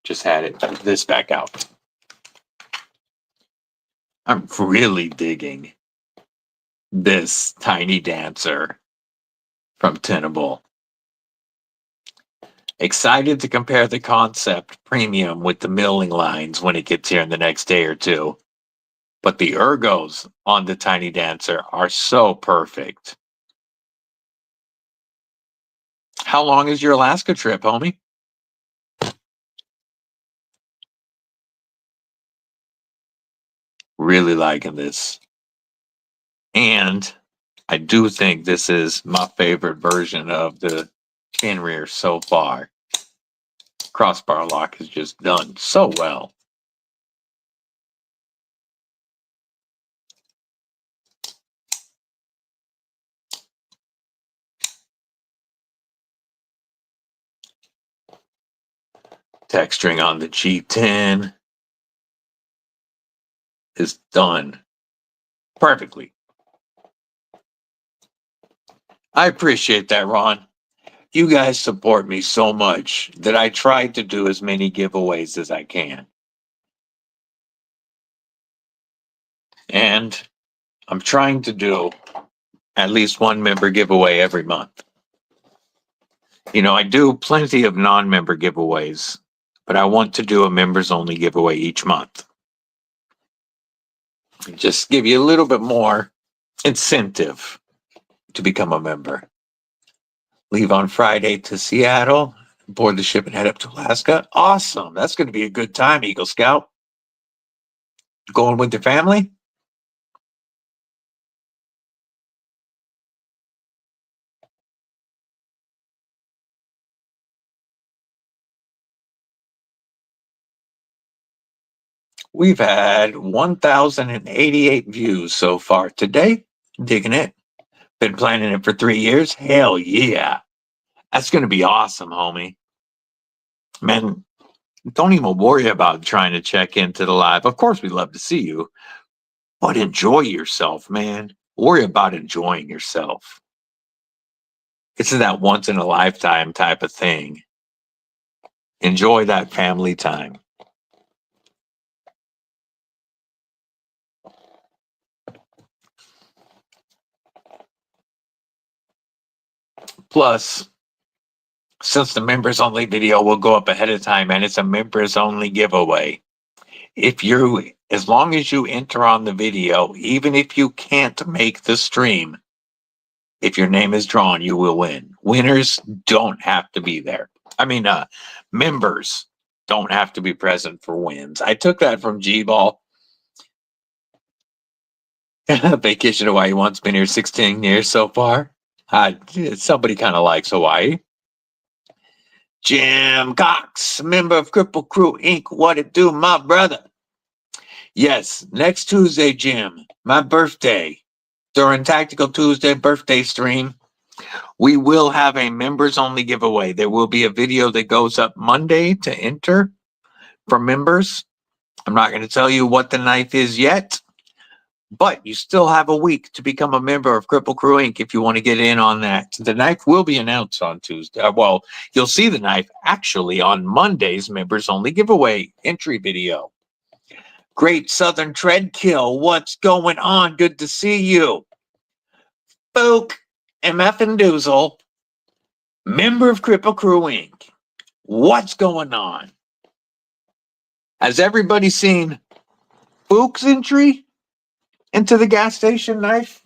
just had it, this back out. I'm really digging this tiny dancer from Tenable. Excited to compare the Concept Premium with the milling lines when it gets here in the next day or two. But the ergos on the tiny dancer are so perfect. How long is your Alaska trip, homie? Really liking this. And I do think this is my favorite version of the chin rear so far. Crossbar lock is just done so well. Texturing on the G10 is done perfectly. I appreciate that, Ron. You guys support me so much that I try to do as many giveaways as I can. And I'm trying to do at least one member giveaway every month. You know, I do plenty of non-member giveaways, but I want to do a members only giveaway each month. Just give you a little bit more incentive to become a member. Leave on Friday to Seattle, board the ship and head up to Alaska. Awesome. That's going to be a good time, Eagle Scout. Going with your family? We've had 1,088 views so far today. Digging it. Been planning it for 3 years. Hell yeah. That's going to be awesome, homie. Man, don't even worry about trying to check into the live. Of course, we'd love to see you, but enjoy yourself, man. Worry about enjoying yourself. It's that once in a lifetime type of thing. Enjoy that family time. Plus, since the members only video will go up ahead of time and it's a members only giveaway, as long as you enter on the video, even if you can't make the stream, If your name is drawn, you will win. Winners don't have to be there. I mean, members don't have to be present for wins. I took that from G-Ball. Vacation to Hawaii once, been here 16 years so far. Somebody kind of likes Hawaii. Jim Cox, member of Kripple Krew Inc. What it do, my brother? Yes, next Tuesday, Jim, my birthday. During Tactical Tuesday birthday stream, we will have a members only giveaway. There will be a video that goes up Monday to enter for members. I'm not going to tell you what the knife is yet, but you still have a week to become a member of Kripple Krew Inc. if you want to get in on that. The knife will be announced on Tuesday. Well, you'll see the knife actually on Monday's members only giveaway entry video. Great Southern Tread Kill. What's going on? Good to see you. Book MF and Doozle, member of Kripple Krew Inc. What's going on? Has everybody seen Book's entry into the gas station knife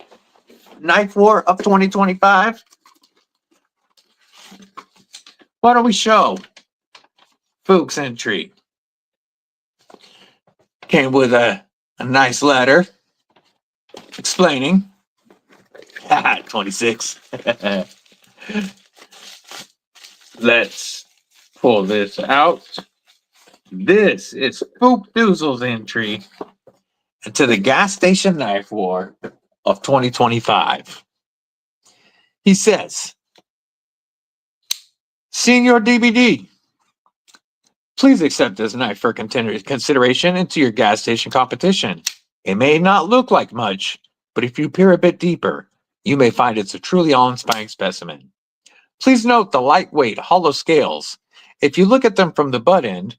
war of 2025? Why don't we show Book's entry? Came with a nice letter explaining. 26. Let's pull this out. This is Spook Doozle's entry into the gas station knife war of 2025. He says, Senior DBD, please accept this knife for consideration into your gas station competition. It may not look like much, but if you peer a bit deeper, you may find it's a truly awe-inspiring specimen. Please note the lightweight hollow scales. If you look at them from the butt end,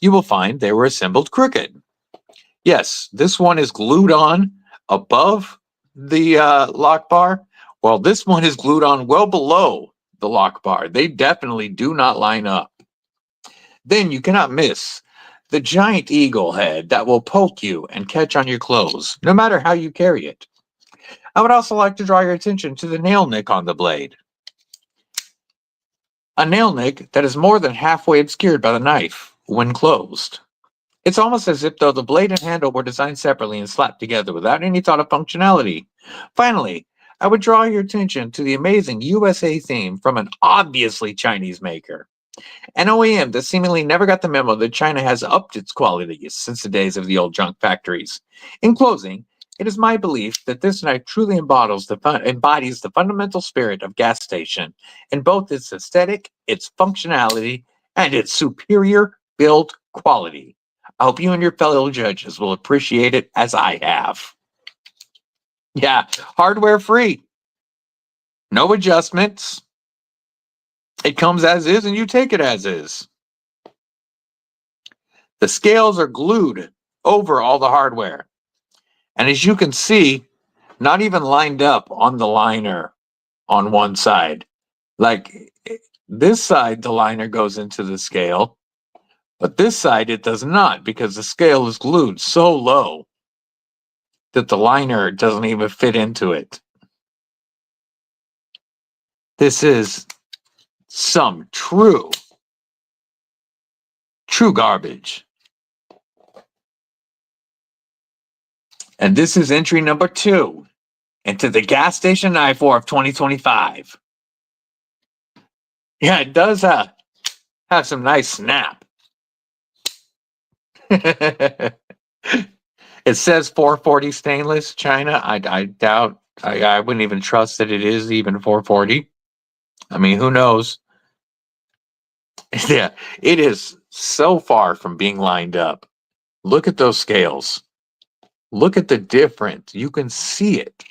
you will find they were assembled crooked. Yes, this one is glued on above the lock bar, while this one is glued on well below the lock bar. They definitely do not line up. Then you cannot miss the giant eagle head that will poke you and catch on your clothes, no matter how you carry it. I would also like to draw your attention to the nail nick on the blade. A nail nick that is more than halfway obscured by the knife when closed. It's almost as if though the blade and handle were designed separately and slapped together without any thought of functionality. Finally, I would draw your attention to the amazing USA theme from an obviously Chinese maker. An OEM that seemingly never got the memo that China has upped its quality since the days of the old junk factories. In closing, it is my belief that this knife truly embodies the fundamental spirit of gas station in both its aesthetic, its functionality, and its superior build quality. I hope you and your fellow judges will appreciate it as I have. Yeah, hardware free. No adjustments. It comes as is and you take it as is. The scales are glued over all the hardware. And as you can see, not even lined up on the liner on one side. Like this side, the liner goes into the scale, but this side it does not because the scale is glued so low that the liner doesn't even fit into it. This is some true garbage. And this is entry number 2 into the gas station knife war of 2025. Yeah, it does have some nice snap. It says 440 stainless China. I doubt, I wouldn't even trust that it is even 440. I mean, who knows? Yeah, it is so far from being lined up. Look at those scales. Look at the difference. You can see it.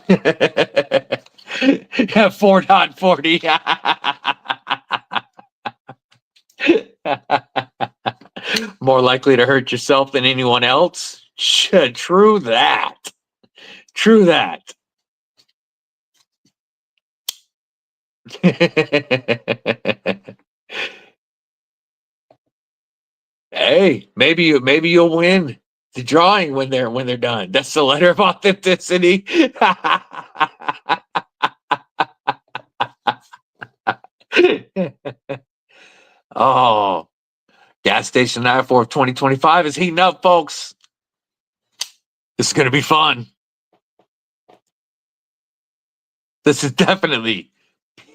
Yeah, 4.40. More likely to hurt yourself than anyone else? True that. True that. Hey, maybe you'll win The drawing when they're done. That's the letter of authenticity. Oh, gas station knife for 2025 is heating up, folks. This is gonna be fun. This is definitely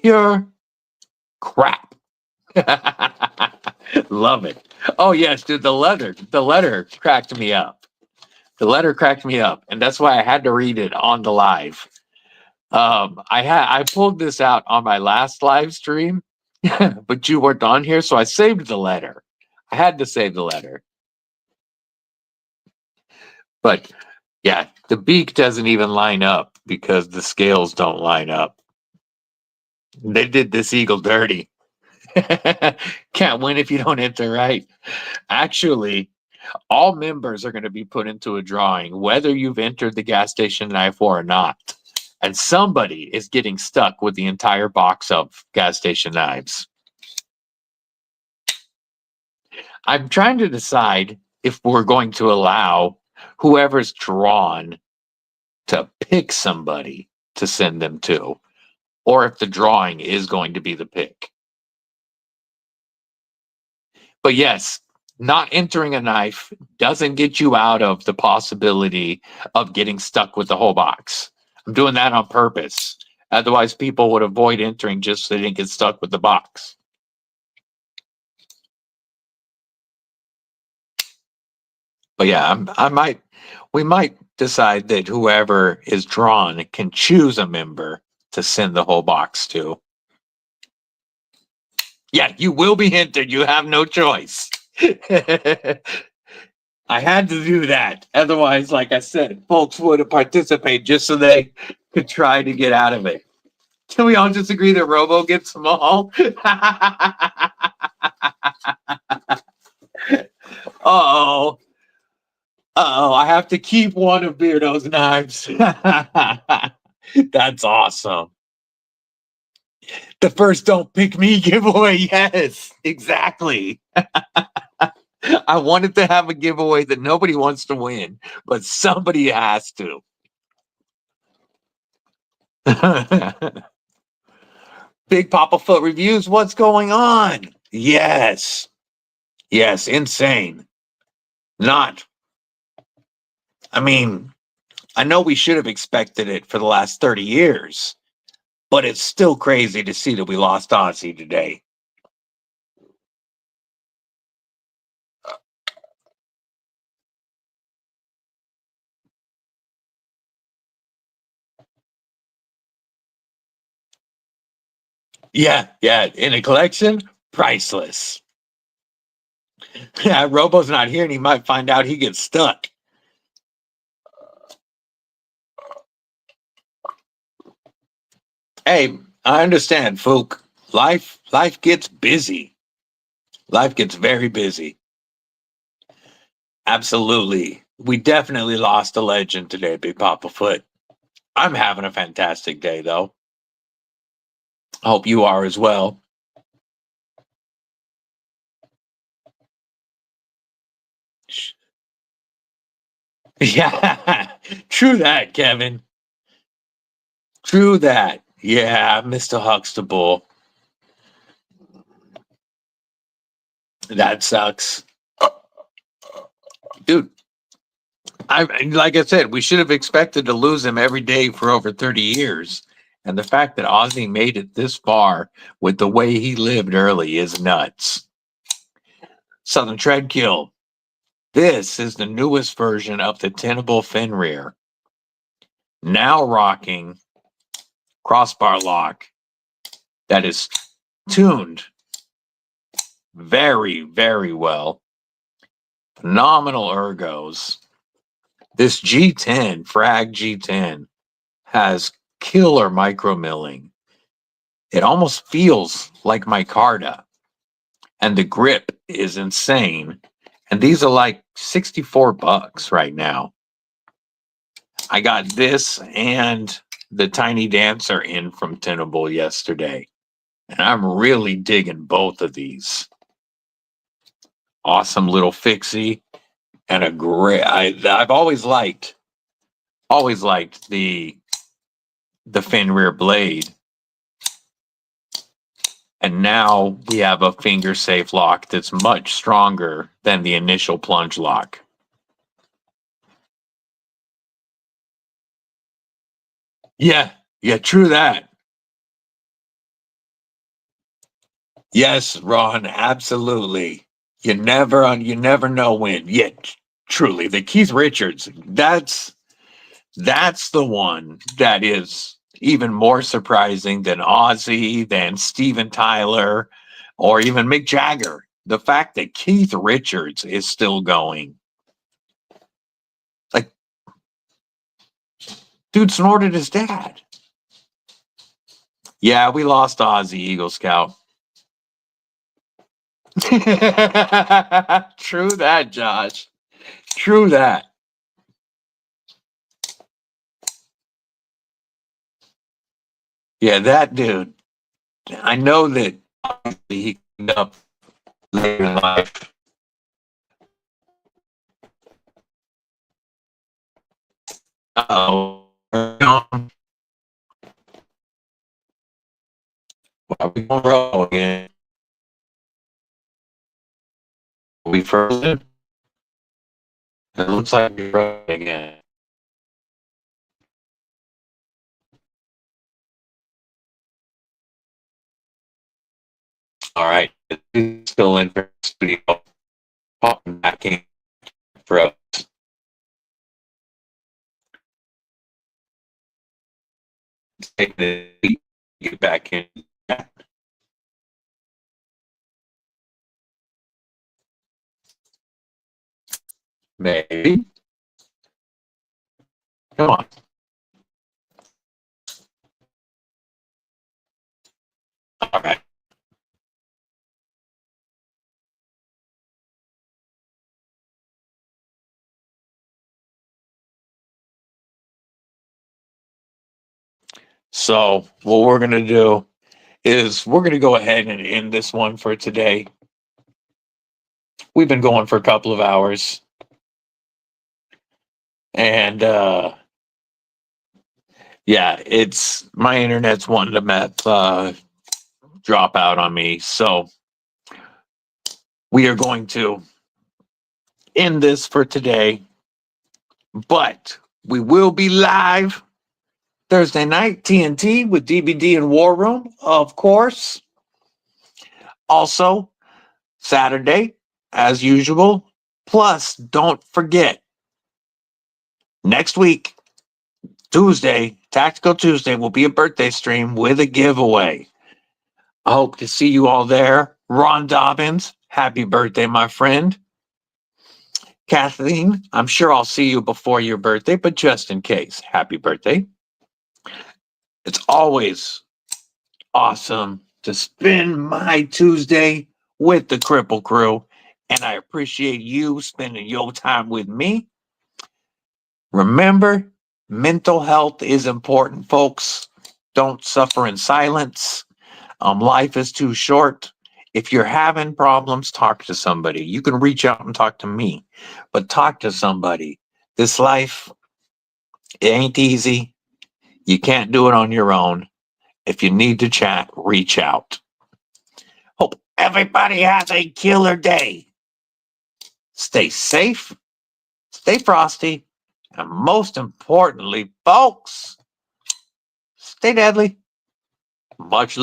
pure crap. Love it. Oh yes, dude, the letter cracked me up. The letter cracked me up, and that's why I had to read it on the live. I pulled this out on my last live stream, but you weren't on here, so I saved the letter. I had to save the letter. But yeah, the beak doesn't even line up because the scales don't line up. They did this eagle dirty. Can't win if you don't enter right. Actually, all members are going to be put into a drawing, whether you've entered the gas station knife war or not. And somebody is getting stuck with the entire box of gas station knives. I'm trying to decide if we're going to allow whoever's drawn to pick somebody to send them to, or if the drawing is going to be the pick. But yes, not entering a knife doesn't get you out of the possibility of getting stuck with the whole box. I'm doing that on purpose. Otherwise, people would avoid entering just so they didn't get stuck with the box. But yeah, we might decide that whoever is drawn can choose a member to send the whole box to. Yeah, you will be entered. You have no choice. I had to do that. Otherwise, like I said, folks would participate just so they could try to get out of it. Can we all just agree that Robo gets them all? Uh-oh. Uh-oh, I have to keep one of Beardo's knives. That's awesome. The first don't pick me giveaway. Yes, exactly. I wanted to have a giveaway that nobody wants to win, but somebody has to. Big Papa Foot Reviews, what's going on? Yes. Yes, insane. Not. I mean, I know we should have expected it for the last 30 years, but it's still crazy to see that we lost Ozzy today. Yeah, in a collection, priceless. Yeah, Robo's not here and he might find out he gets stuck. Hey, I understand, folk. Life gets busy. Life gets very busy. Absolutely. We definitely lost a legend today, Big Papa Foot. I'm having a fantastic day, though. I hope you are as well. Yeah, true that, Kevin. True that. Yeah, Mr. Huxtable. That sucks. Dude, like I said, we should have expected to lose him every day for over 30 years. And the fact that Ozzy made it this far with the way he lived early is nuts. Southern Treadkill. This is the newest version of the Tenable Fenrir. Now rocking crossbar lock that is tuned very, very well. Phenomenal ergos. This G10, Frag G10, has killer micro milling. It almost feels like micarta. And the grip is insane. And these are like $64 right now. I got this and the Tiny Dancer in from Tenable yesterday. And I'm really digging both of these. Awesome little fixie. and a great. I've always liked the fin rear blade, and now we have a finger safe lock that's much stronger than the initial plunge lock. Yeah, true that. Yes, Ron, absolutely. You never know when. Yet, truly, the Keith Richards, that's the one that is even more surprising than Ozzy, than Steven Tyler, or even Mick Jagger. The fact that Keith Richards is still going. Like, dude snorted his dad. Yeah, we lost Ozzy, Eagle Scout. True that, Josh. True that. Yeah, that dude. I know that he cleaned up later in life. Uh-oh. Are we going to roll again? Are we frozen? It looks like we're frozen again. All right. It's still in for studio. Popping back in for us. Take the get back in. Maybe. Come on. All right. So what we're going to do is we're going to go ahead and end this one for today. We've been going for a couple of hours. And yeah, it's my internet's wanting to drop out on me. So we are going to end this for today. But we will be live Thursday night, TNT with DBD and War Room, of course. Also, Saturday, as usual. Plus, don't forget, next week, Tuesday, Tactical Tuesday, will be a birthday stream with a giveaway. I hope to see you all there. Ron Dobbins, happy birthday, my friend. Kathleen, I'm sure I'll see you before your birthday, but just in case, happy birthday. It's always awesome to spend my Tuesday with the Kripple Krew, and I appreciate you spending your time with me. Remember, mental health is important, folks. Don't suffer in silence. Life is too short. If you're having problems, talk to somebody. You can reach out and talk to me, but talk to somebody. This life, it ain't easy. You can't do it on your own. If you need to chat, reach out. Hope everybody has a killer day. Stay safe, stay frosty, and most importantly, folks, stay deadly. Much love.